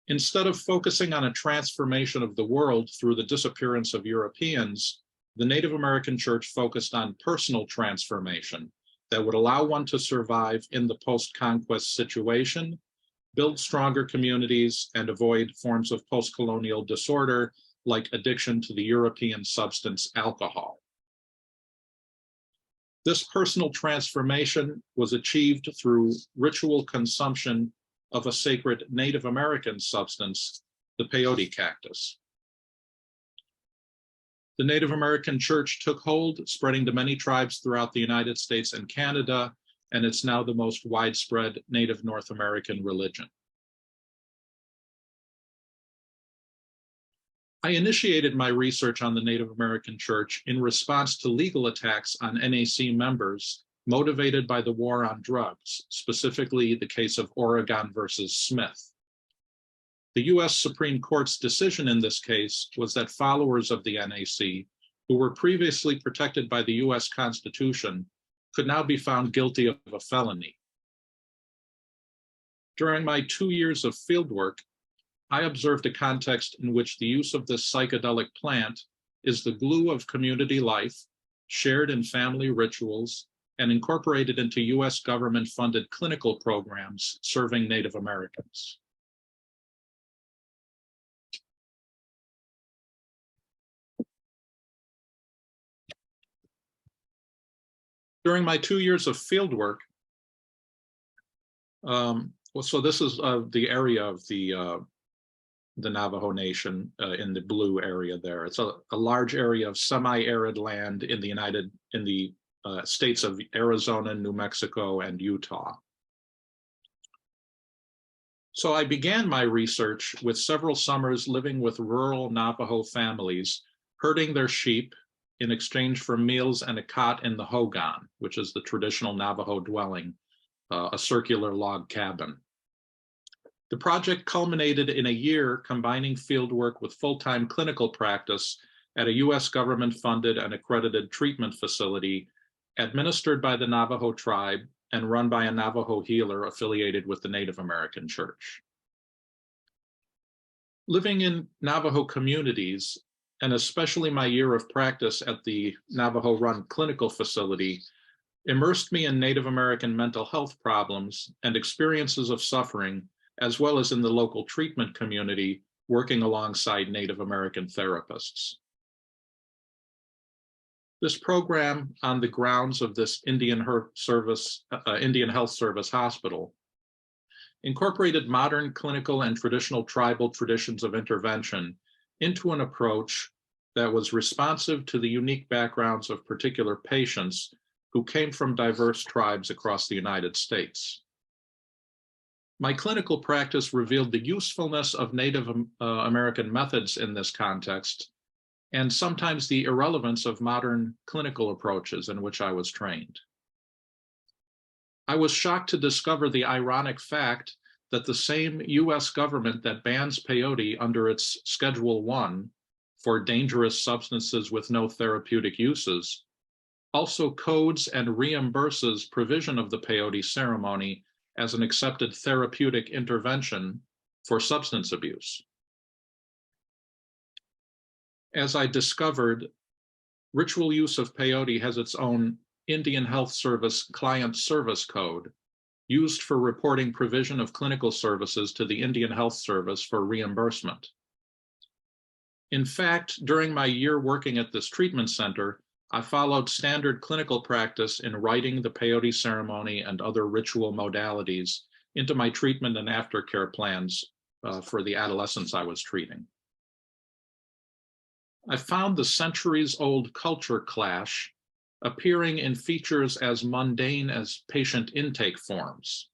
Instead of focusing on a transformation of the world through the disappearance of Europeans, the Native American Church focused on personal transformation that would allow one to survive in the post-conquest situation, build stronger communities, and avoid forms of post-colonial disorder like addiction to the European substance alcohol. This personal transformation was achieved through ritual consumption of a sacred Native American substance, the peyote cactus. The Native American Church took hold, spreading to many tribes throughout the United States and Canada, and it's now the most widespread Native North American religion. I initiated my research on the Native American Church in response to legal attacks on NAC members motivated by the war on drugs, specifically the case of Oregon versus Smith. The US Supreme Court's decision in this case was that followers of the NAC, who were previously protected by the US Constitution, could now be found guilty of a felony. During my 2 years of fieldwork, I observed a context in which the use of this psychedelic plant is the glue of community life, shared in family rituals, and incorporated into US government-funded clinical programs serving Native Americans. During my 2 years of fieldwork, so this is the area of the Navajo Nation in the blue area there. It's a large area of semi-arid land in the states of Arizona, New Mexico, and Utah. So I began my research with several summers living with rural Navajo families, herding their sheep in exchange for meals and a cot in the hogan, which is the traditional Navajo dwelling, a circular log cabin. The project culminated in a year combining fieldwork with full-time clinical practice at a US government-funded and accredited treatment facility administered by the Navajo tribe and run by a Navajo healer affiliated with the Native American Church. Living in Navajo communities, and especially my year of practice at the Navajo-run clinical facility, immersed me in Native American mental health problems and experiences of suffering, as well as in the local treatment community, working alongside Native American therapists. This program, on the grounds of this Indian Health Service Hospital, incorporated modern clinical and traditional tribal traditions of intervention into an approach that was responsive to the unique backgrounds of particular patients who came from diverse tribes across the United States. My clinical practice revealed the usefulness of Native American methods in this context, and sometimes the irrelevance of modern clinical approaches in which I was trained. I was shocked to discover the ironic fact that the same US government that bans peyote under its Schedule I for dangerous substances with no therapeutic uses also codes and reimburses provision of the peyote ceremony as an accepted therapeutic intervention for substance abuse. As I discovered, ritual use of peyote has its own Indian Health Service Client Service Code, used for reporting provision of clinical services to the Indian Health Service for reimbursement. In fact, during my year working at this treatment center, I followed standard clinical practice in writing the peyote ceremony and other ritual modalities into my treatment and aftercare plans for the adolescents I was treating. I found the centuries-old culture clash appearing in features as mundane as patient intake forms.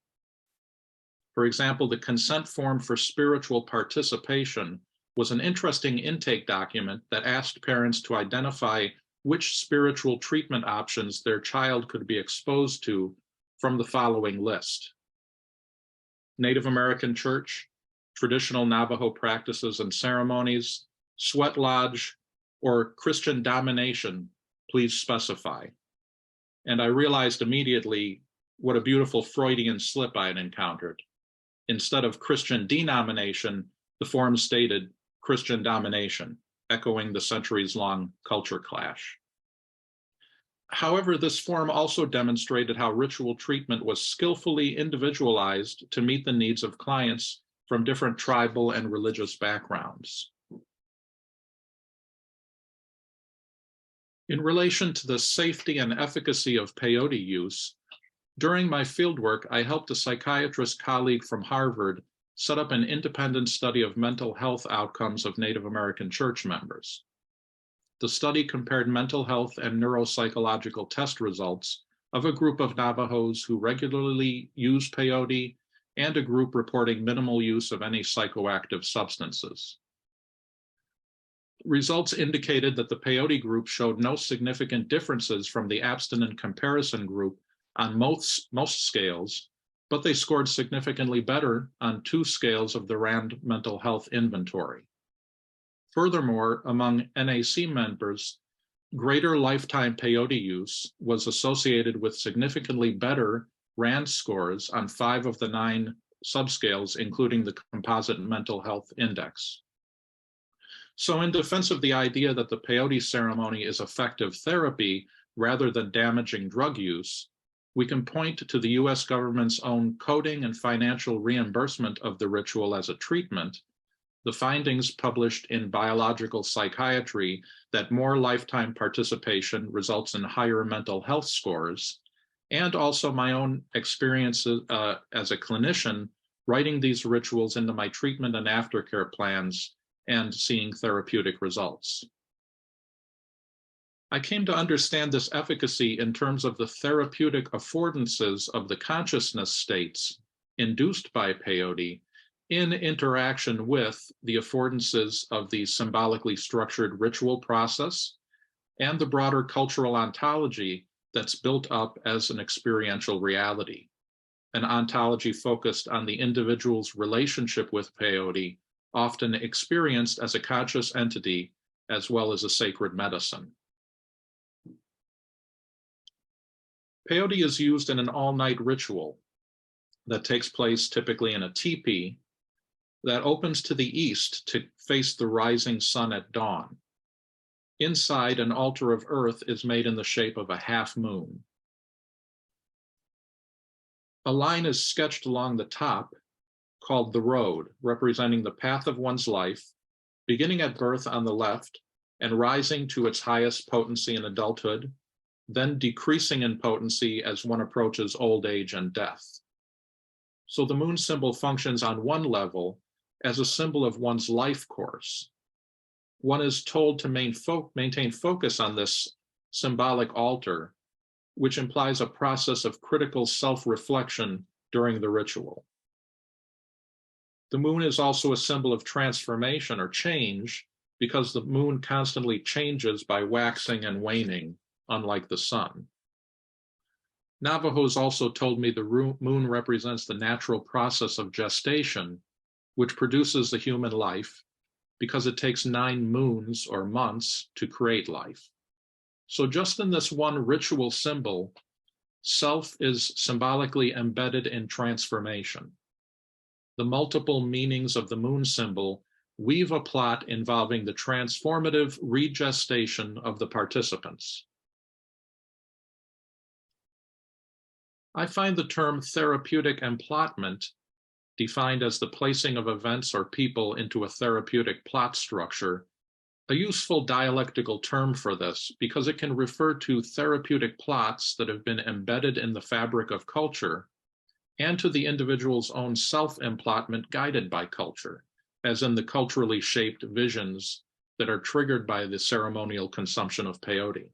For example, the consent form for spiritual participation was an interesting intake document that asked parents to identify which spiritual treatment options their child could be exposed to from the following list: Native American Church, traditional Navajo practices and ceremonies, sweat lodge, or Christian domination, please specify. And I realized immediately what a beautiful Freudian slip I had encountered. Instead of Christian denomination, the form stated Christian domination, echoing the centuries-long culture clash. However, this form also demonstrated how ritual treatment was skillfully individualized to meet the needs of clients from different tribal and religious backgrounds. In relation to the safety and efficacy of peyote use, during my fieldwork, I helped a psychiatrist colleague from Harvard set up an independent study of mental health outcomes of Native American church members. The study compared mental health and neuropsychological test results of a group of Navajos who regularly use peyote and a group reporting minimal use of any psychoactive substances. Results indicated that the peyote group showed no significant differences from the abstinent comparison group on most scales, but they scored significantly better on 2 scales of the RAND mental health inventory. Furthermore, among NAC members, greater lifetime peyote use was associated with significantly better RAND scores on 5 of the 9 subscales, including the composite mental health index. So in defense of the idea that the peyote ceremony is effective therapy rather than damaging drug use, we can point to the US government's own coding and financial reimbursement of the ritual as a treatment, the findings published in Biological Psychiatry that more lifetime participation results in higher mental health scores, and also my own experiences as a clinician writing these rituals into my treatment and aftercare plans and seeing therapeutic results. I came to understand this efficacy in terms of the therapeutic affordances of the consciousness states induced by peyote in interaction with the affordances of the symbolically structured ritual process and the broader cultural ontology that's built up as an experiential reality. an ontology focused on the individual's relationship with peyote, often experienced as a conscious entity as well as a sacred medicine. Peyote is used in an all-night ritual that takes place typically in a teepee that opens to the east to face the rising sun at dawn. Inside, an altar of earth is made in the shape of a half moon. A line is sketched along the top called the road, representing the path of one's life, beginning at birth on the left and rising to its highest potency in adulthood, then decreasing in potency as one approaches old age and death. So the moon symbol functions on one level as a symbol of one's life course. One is told to maintain focus on this symbolic altar, which implies a process of critical self-reflection during the ritual. The moon is also a symbol of transformation or change because the moon constantly changes by waxing and waning, unlike the sun. Navajos also told me the moon represents the natural process of gestation, which produces the human life, because it takes 9 moons or months to create life. So just in this one ritual symbol, self is symbolically embedded in transformation. The multiple meanings of the moon symbol weave a plot involving the transformative regestation of the participants. I find the term therapeutic emplotment, defined as the placing of events or people into a therapeutic plot structure, a useful dialectical term for this because it can refer to therapeutic plots that have been embedded in the fabric of culture and to the individual's own self-emplotment guided by culture, as in the culturally shaped visions that are triggered by the ceremonial consumption of peyote.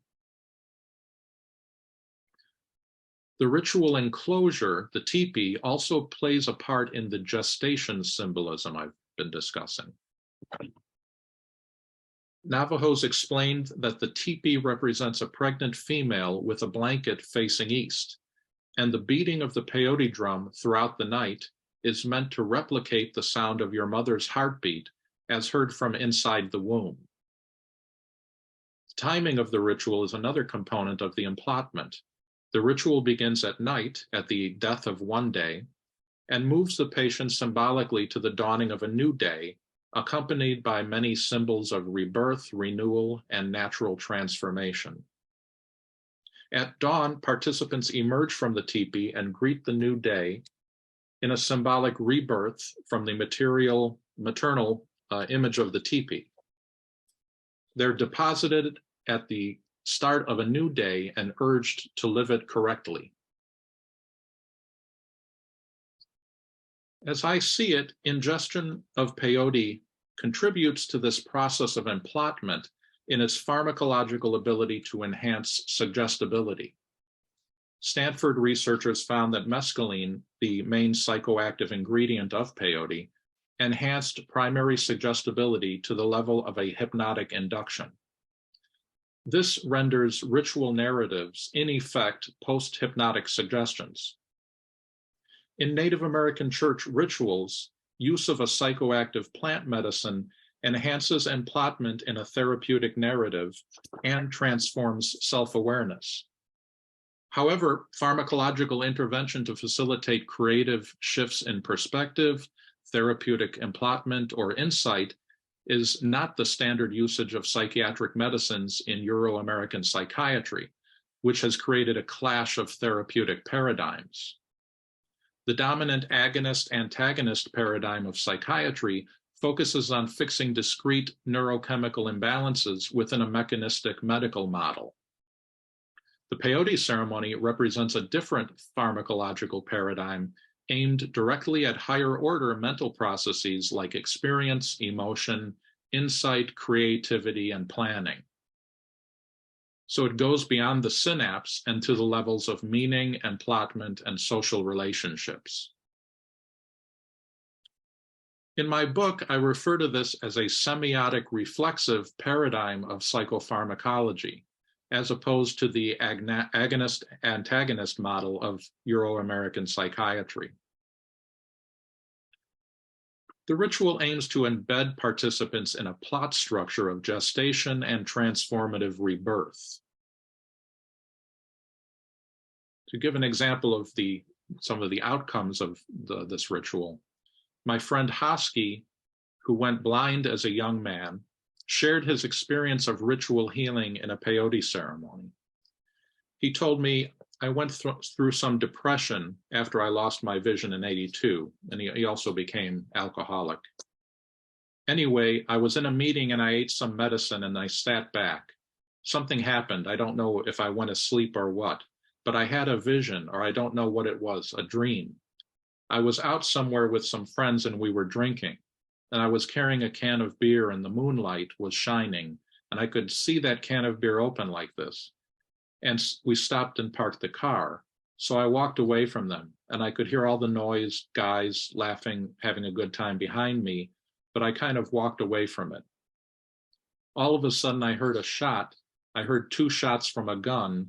The ritual enclosure, the teepee, also plays a part in the gestation symbolism I've been discussing. Navajos explained that the teepee represents a pregnant female with a blanket facing east, and the beating of the peyote drum throughout the night is meant to replicate the sound of your mother's heartbeat as heard from inside the womb. The timing of the ritual is another component of the emplotment. The ritual begins at night, at the death of one day, and moves the patient symbolically to the dawning of a new day, accompanied by many symbols of rebirth, renewal, and natural transformation. At dawn, participants emerge from the teepee and greet the new day in a symbolic rebirth from the maternal image of the teepee. They're deposited at the start of a new day and urged to live it correctly. As I see it, ingestion of peyote contributes to this process of emplotment in its pharmacological ability to enhance suggestibility. Stanford researchers found that mescaline, the main psychoactive ingredient of peyote, enhanced primary suggestibility to the level of a hypnotic induction. This renders ritual narratives, in effect, post-hypnotic suggestions. In Native American church rituals, use of a psychoactive plant medicine enhances emplotment in a therapeutic narrative and transforms self-awareness. However, pharmacological intervention to facilitate creative shifts in perspective, therapeutic emplotment, or insight is not the standard usage of psychiatric medicines in Euro-American psychiatry, which has created a clash of therapeutic paradigms. The dominant agonist-antagonist paradigm of psychiatry focuses on fixing discrete neurochemical imbalances within a mechanistic medical model. The peyote ceremony represents a different pharmacological paradigm aimed directly at higher order mental processes like experience, emotion, insight, creativity, and planning. So it goes beyond the synapse and to the levels of meaning, emplotment, and social relationships. In my book, I refer to this as a semiotic reflexive paradigm of psychopharmacology, as opposed to the agonist-antagonist model of Euro-American psychiatry. The ritual aims to embed participants in a plot structure of gestation and transformative rebirth. To give an example of some of the outcomes of this ritual, my friend Hosky, who went blind as a young man, shared his experience of ritual healing in a peyote ceremony. He told me, I went through some depression after I lost my vision in '82, and he also became alcoholic. Anyway, I was in a meeting and I ate some medicine and I sat back. Something happened. I don't know if I went asleep or what, but I had a vision, or I don't know what it was, a dream. I was out somewhere with some friends and we were drinking, and I was carrying a can of beer and the moonlight was shining, and I could see that can of beer open like this. And we stopped and parked the car. So I walked away from them, and I could hear all the noise, guys laughing, having a good time behind me, but I kind of walked away from it. All of a sudden I heard a shot. I heard 2 shots from a gun.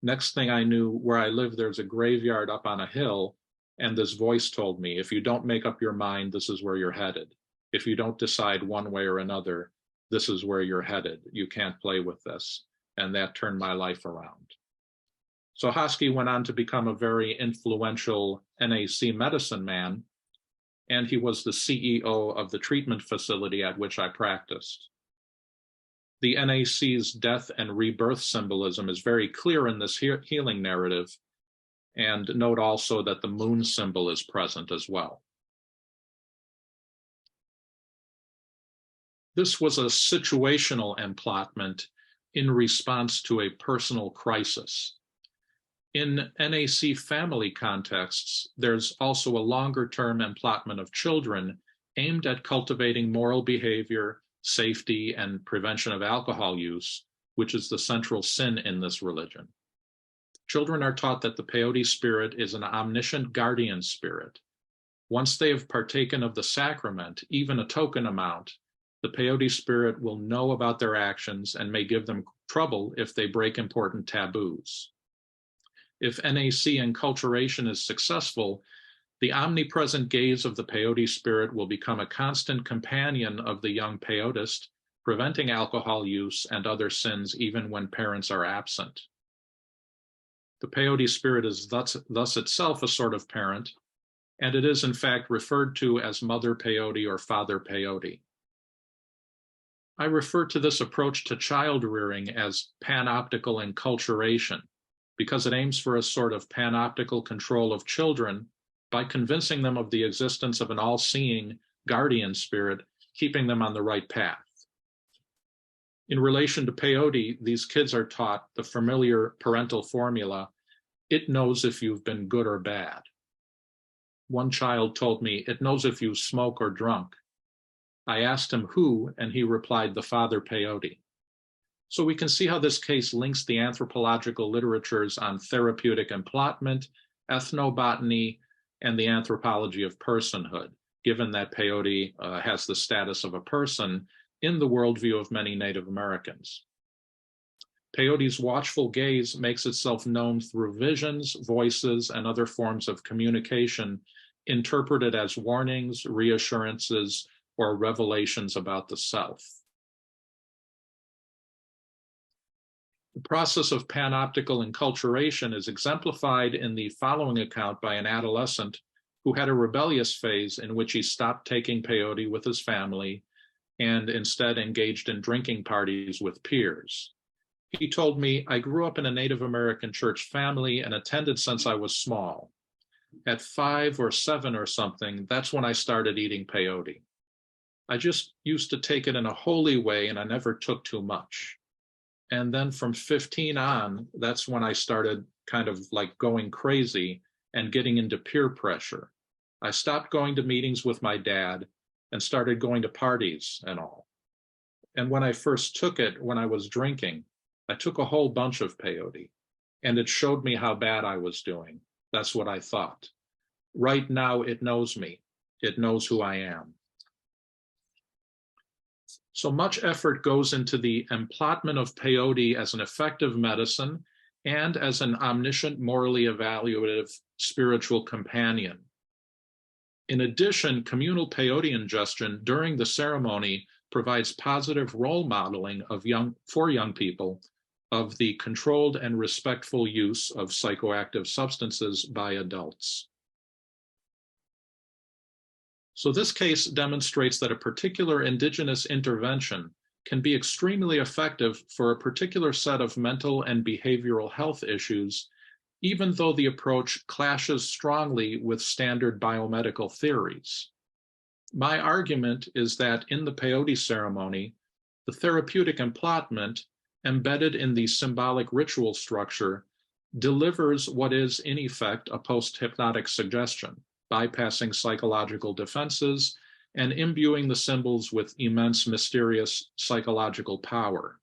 Next thing I knew, where I live, there's a graveyard up on a hill, and this voice told me, if you don't make up your mind, this is where you're headed. If you don't decide one way or another, this is where you're headed. You can't play with this. And that turned my life around. So Hosky went on to become a very influential NAC medicine man, and he was the CEO of the treatment facility at which I practiced. The NAC's death and rebirth symbolism is very clear in this healing narrative, and note also that the moon symbol is present as well. This was a situational emplotment in response to a personal crisis. In NAC family contexts, there's also a longer-term emplotment of children aimed at cultivating moral behavior, safety, and prevention of alcohol use, which is the central sin in this religion. Children are taught that the peyote spirit is an omniscient guardian spirit. Once they have partaken of the sacrament, even a token amount, the peyote spirit will know about their actions and may give them trouble if they break important taboos. If NAC enculturation is successful, the omnipresent gaze of the peyote spirit will become a constant companion of the young peyotist, preventing alcohol use and other sins even when parents are absent. The peyote spirit is thus itself a sort of parent, and it is in fact referred to as Mother Peyote or Father Peyote. I refer to this approach to child rearing as panoptical enculturation, because it aims for a sort of panoptical control of children by convincing them of the existence of an all-seeing guardian spirit, keeping them on the right path. In relation to peyote, these kids are taught the familiar parental formula, it knows if you've been good or bad. One child told me, it knows if you smoke or drunk. I asked him who, and he replied, the Father Peyote. So we can see how this case links the anthropological literatures on therapeutic emplotment, ethnobotany, and the anthropology of personhood, given that peyote has the status of a person in the worldview of many Native Americans. Peyote's watchful gaze makes itself known through visions, voices, and other forms of communication interpreted as warnings, reassurances, or revelations about the self. The process of panoptical enculturation is exemplified in the following account by an adolescent who had a rebellious phase in which he stopped taking peyote with his family and instead engaged in drinking parties with peers. He told me, I grew up in a Native American church family and attended since I was small. At 5 or 7 or something, that's when I started eating peyote. I just used to take it in a holy way and I never took too much. And then from 15 on, that's when I started kind of like going crazy and getting into peer pressure. I stopped going to meetings with my dad and started going to parties and all. And when I first took it, when I was drinking, I took a whole bunch of peyote and it showed me how bad I was doing. That's what I thought. Right now, it knows me. It knows who I am. So much effort goes into the emplotment of peyote as an effective medicine and as an omniscient, morally evaluative spiritual companion. In addition, communal peyote ingestion during the ceremony provides positive role modeling for young people of the controlled and respectful use of psychoactive substances by adults. So this case demonstrates that a particular indigenous intervention can be extremely effective for a particular set of mental and behavioral health issues, even though the approach clashes strongly with standard biomedical theories. My argument is that in the peyote ceremony, the therapeutic emplotment embedded in the symbolic ritual structure delivers what is, in effect, a post-hypnotic suggestion, bypassing psychological defenses and imbuing the symbols with immense, mysterious psychological power.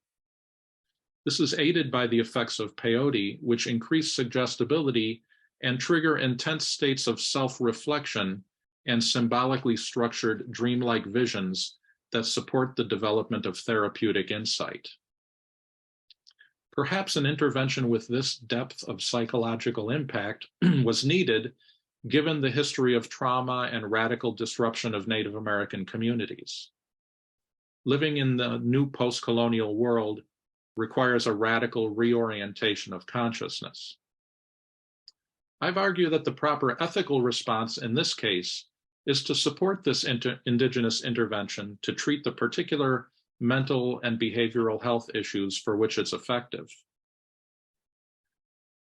This is aided by the effects of peyote, which increase suggestibility and trigger intense states of self-reflection and symbolically structured dreamlike visions that support the development of therapeutic insight. Perhaps an intervention with this depth of psychological impact was needed given the history of trauma and radical disruption of Native American communities. Living in the new post-colonial world requires a radical reorientation of consciousness. I've argued that the proper ethical response in this case is to support this indigenous intervention to treat the particular mental and behavioral health issues for which it's effective.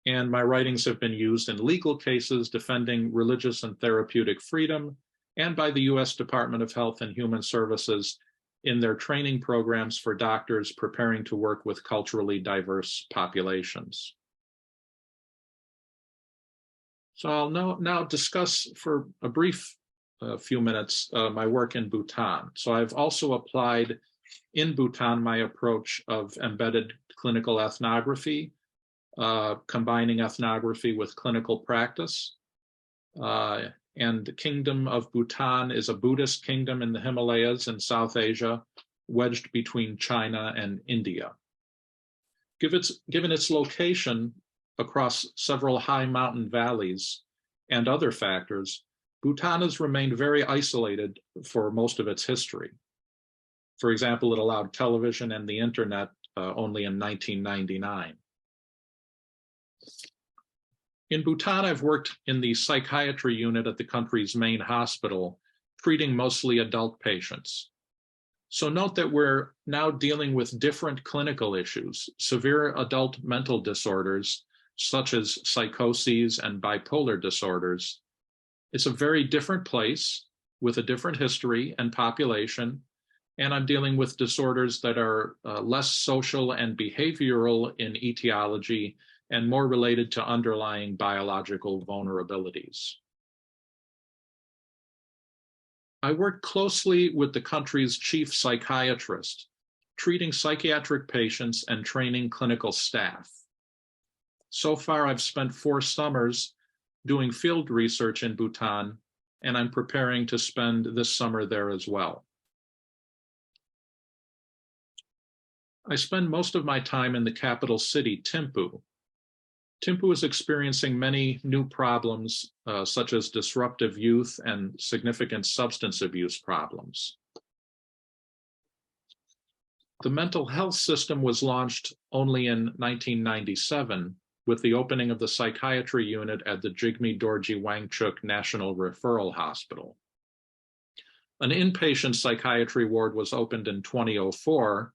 And my writings have been used in legal cases defending religious and therapeutic freedom, and by the US Department of Health and Human Services in their training programs for doctors preparing to work with culturally diverse populations. So I'll now discuss for a brief few minutes my work in Bhutan. So I've also applied in Bhutan my approach of embedded clinical ethnography, combining ethnography with clinical practice. And the Kingdom of Bhutan is a Buddhist kingdom in the Himalayas in South Asia, wedged between China and India. Given its location across several high mountain valleys and other factors, Bhutan has remained very isolated for most of its history. For example, it allowed television and the internet only in 1999. In Bhutan, I've worked in the psychiatry unit at the country's main hospital, treating mostly adult patients. So note that we're now dealing with different clinical issues, severe adult mental disorders, such as psychoses and bipolar disorders. It's a very different place with a different history and population, and I'm dealing with disorders that are less social and behavioral in etiology and more related to underlying biological vulnerabilities. I worked closely with the country's chief psychiatrist, treating psychiatric patients and training clinical staff. So far, I've spent 4 summers doing field research in Bhutan, and I'm preparing to spend this summer there as well. I spend most of my time in the capital city, Thimphu. Thimphu is experiencing many new problems, such as disruptive youth and significant substance abuse problems. The mental health system was launched only in 1997 with the opening of the psychiatry unit at the Jigme Dorji Wangchuk National Referral Hospital. An inpatient psychiatry ward was opened in 2004,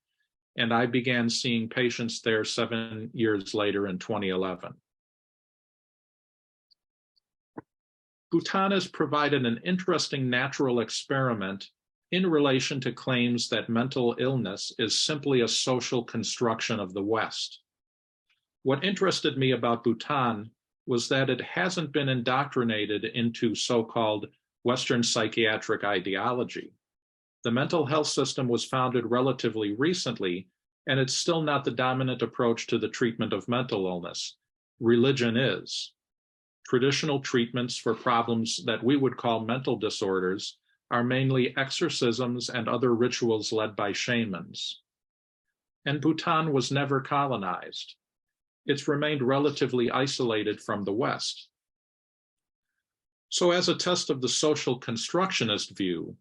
and I began seeing patients there 7 years later in 2011. Bhutan has provided an interesting natural experiment in relation to claims that mental illness is simply a social construction of the West. What interested me about Bhutan was that it hasn't been indoctrinated into so-called Western psychiatric ideology. The mental health system was founded relatively recently, and it's still not the dominant approach to the treatment of mental illness. Religion is. Traditional treatments for problems that we would call mental disorders are mainly exorcisms and other rituals led by shamans. And Bhutan was never colonized. It's remained relatively isolated from the West. So as a test of the social constructionist view,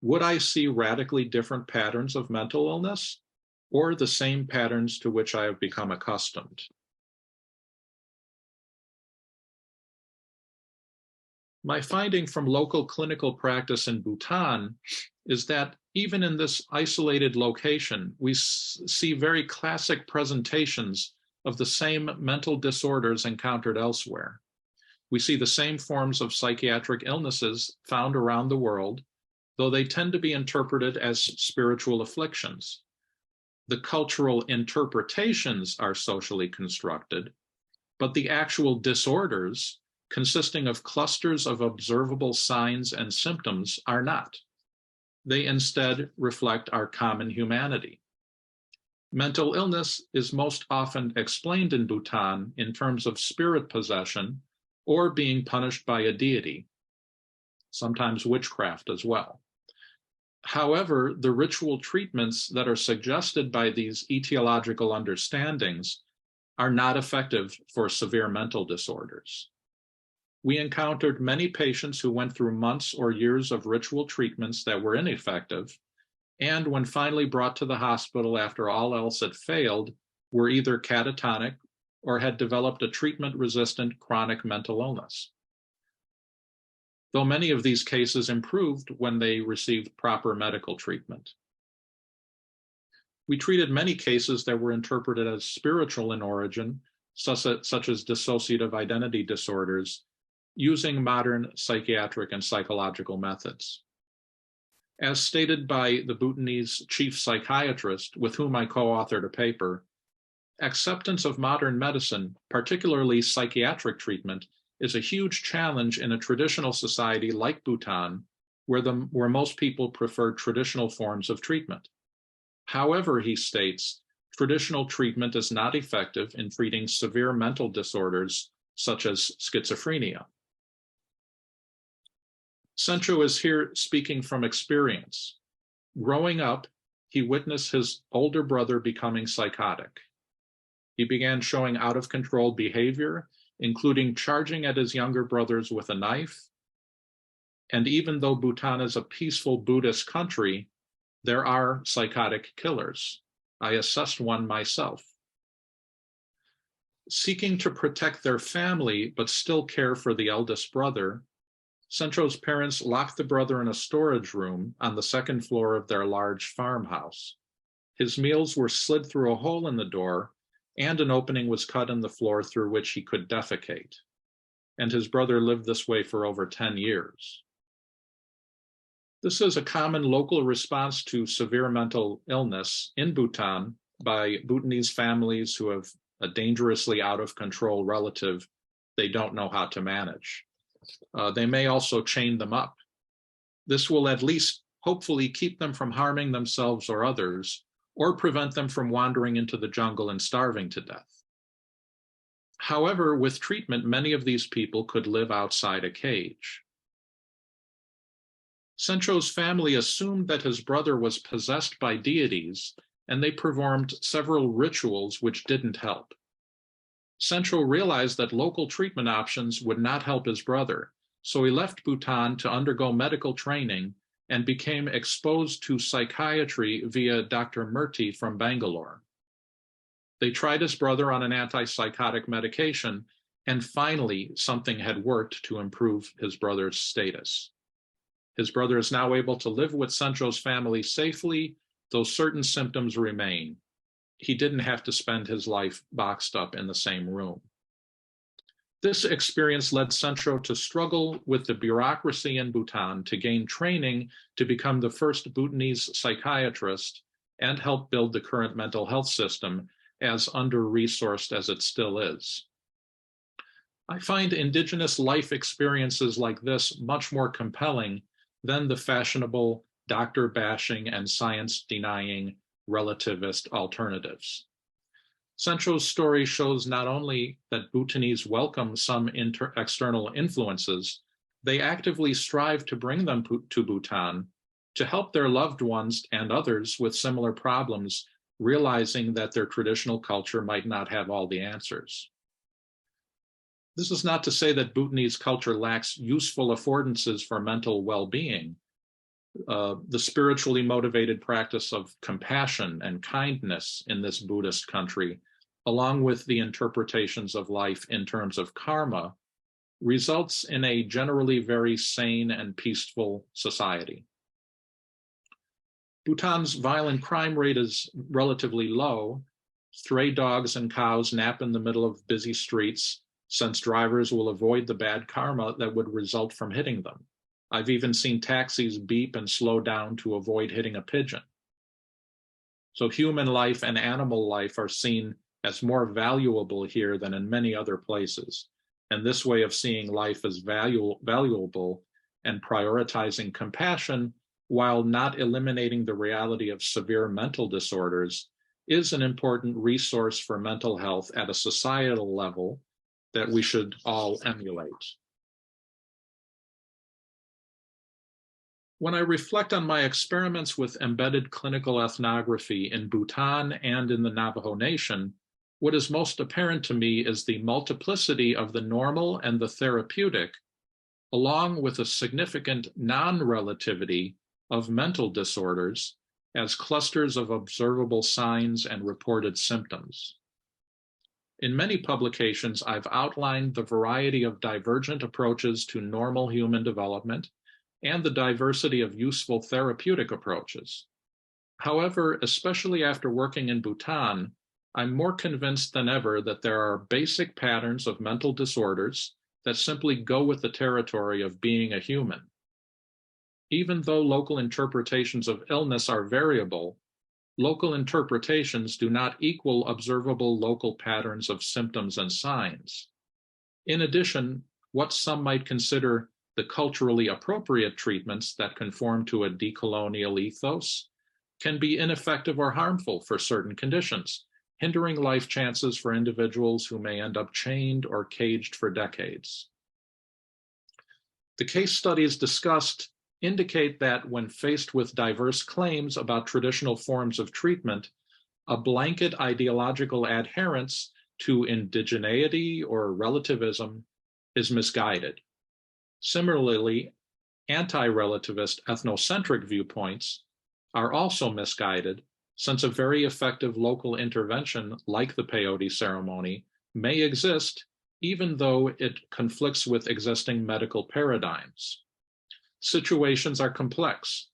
would I see radically different patterns of mental illness or the same patterns to which I have become accustomed? My finding from local clinical practice in Bhutan is that even in this isolated location, we see very classic presentations of the same mental disorders encountered elsewhere. We see the same forms of psychiatric illnesses found around the world, though they tend to be interpreted as spiritual afflictions. The cultural interpretations are socially constructed, but the actual disorders, consisting of clusters of observable signs and symptoms, are not. They instead reflect our common humanity. Mental illness is most often explained in Bhutan in terms of spirit possession or being punished by a deity, sometimes witchcraft as well. However, the ritual treatments that are suggested by these etiological understandings are not effective for severe mental disorders. We encountered many patients who went through months or years of ritual treatments that were ineffective, and when finally brought to the hospital after all else had failed, were either catatonic or had developed a treatment-resistant chronic mental illness. Though many of these cases improved when they received proper medical treatment. We treated many cases that were interpreted as spiritual in origin, such as dissociative identity disorders, using modern psychiatric and psychological methods. As stated by the Bhutanese chief psychiatrist, with whom I co-authored a paper, acceptance of modern medicine, particularly psychiatric treatment, is a huge challenge in a traditional society like Bhutan, where most people prefer traditional forms of treatment. However, he states, traditional treatment is not effective in treating severe mental disorders such as schizophrenia. Sencho is here speaking from experience. Growing up, he witnessed his older brother becoming psychotic. He began showing out-of-control behavior, including charging at his younger brothers with a knife. And even though Bhutan is a peaceful Buddhist country, there are psychotic killers. I assessed one myself. Seeking to protect their family, but still care for the eldest brother, Sencho's parents locked the brother in a storage room on the second floor of their large farmhouse. His meals were slid through a hole in the door, and an opening was cut in the floor through which he could defecate. And his brother lived this way for over 10 years. This is a common local response to severe mental illness in Bhutan by Bhutanese families who have a dangerously out of control relative they don't know how to manage. They may also chain them up. This will at least hopefully keep them from harming themselves or others, or prevent them from wandering into the jungle and starving to death. However, with treatment, many of these people could live outside a cage. Sencho's family assumed that his brother was possessed by deities, and they performed several rituals which didn't help. Sencho realized that local treatment options would not help his brother, so he left Bhutan to undergo medical training and became exposed to psychiatry via Dr. Murthy from Bangalore. They tried his brother on an antipsychotic medication, and finally something had worked to improve his brother's status. His brother is now able to live with Sencho's family safely, though certain symptoms remain. He didn't have to spend his life boxed up in the same room. This experience led Sencho to struggle with the bureaucracy in Bhutan to gain training to become the first Bhutanese psychiatrist and help build the current mental health system, as under-resourced as it still is. I find Indigenous life experiences like this much more compelling than the fashionable doctor-bashing and science-denying relativist alternatives. Sencho's story shows not only that Bhutanese welcome some external influences, they actively strive to bring them to Bhutan to help their loved ones and others with similar problems, realizing that their traditional culture might not have all the answers. This is not to say that Bhutanese culture lacks useful affordances for mental well-being. The spiritually motivated practice of compassion and kindness in this Buddhist country, along with the interpretations of life in terms of karma, results in a generally very sane and peaceful society. Bhutan's violent crime rate is relatively low. Stray dogs and cows nap in the middle of busy streets, since drivers will avoid the bad karma that would result from hitting them. I've even seen taxis beep and slow down to avoid hitting a pigeon. So human life and animal life are seen as more valuable here than in many other places. And this way of seeing life as valuable and prioritizing compassion while not eliminating the reality of severe mental disorders is an important resource for mental health at a societal level that we should all emulate. When I reflect on my experiments with embedded clinical ethnography in Bhutan and in the Navajo Nation, what is most apparent to me is the multiplicity of the normal and the therapeutic, along with a significant non-relativity of mental disorders as clusters of observable signs and reported symptoms. In many publications, I've outlined the variety of divergent approaches to normal human development and the diversity of useful therapeutic approaches. However, especially after working in Bhutan, I'm more convinced than ever that there are basic patterns of mental disorders that simply go with the territory of being a human. Even though local interpretations of illness are variable, local interpretations do not equal observable local patterns of symptoms and signs. In addition, what some might consider the culturally appropriate treatments that conform to a decolonial ethos can be ineffective or harmful for certain conditions, hindering life chances for individuals who may end up chained or caged for decades. The case studies discussed indicate that when faced with diverse claims about traditional forms of treatment, a blanket ideological adherence to indigeneity or relativism is misguided. Similarly, anti-relativist ethnocentric viewpoints are also misguided, since a very effective local intervention like the peyote ceremony may exist even though it conflicts with existing medical paradigms. Situations are complex,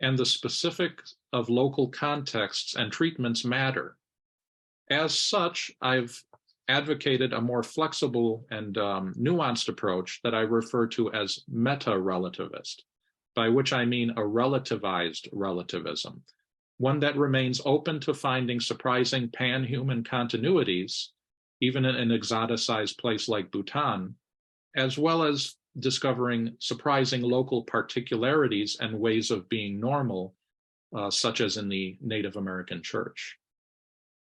and the specifics of local contexts and treatments matter. As such, I've advocated a more flexible and nuanced approach that I refer to as meta-relativist, by which I mean a relativized relativism, one that remains open to finding surprising pan-human continuities, even in an exoticized place like Bhutan, as well as discovering surprising local particularities and ways of being normal, such as in the Native American church.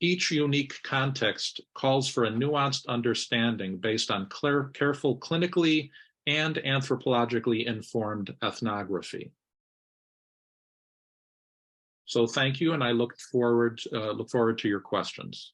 Each unique context calls for a nuanced understanding based on careful clinically and anthropologically informed ethnography. So thank you, and I look forward to your questions.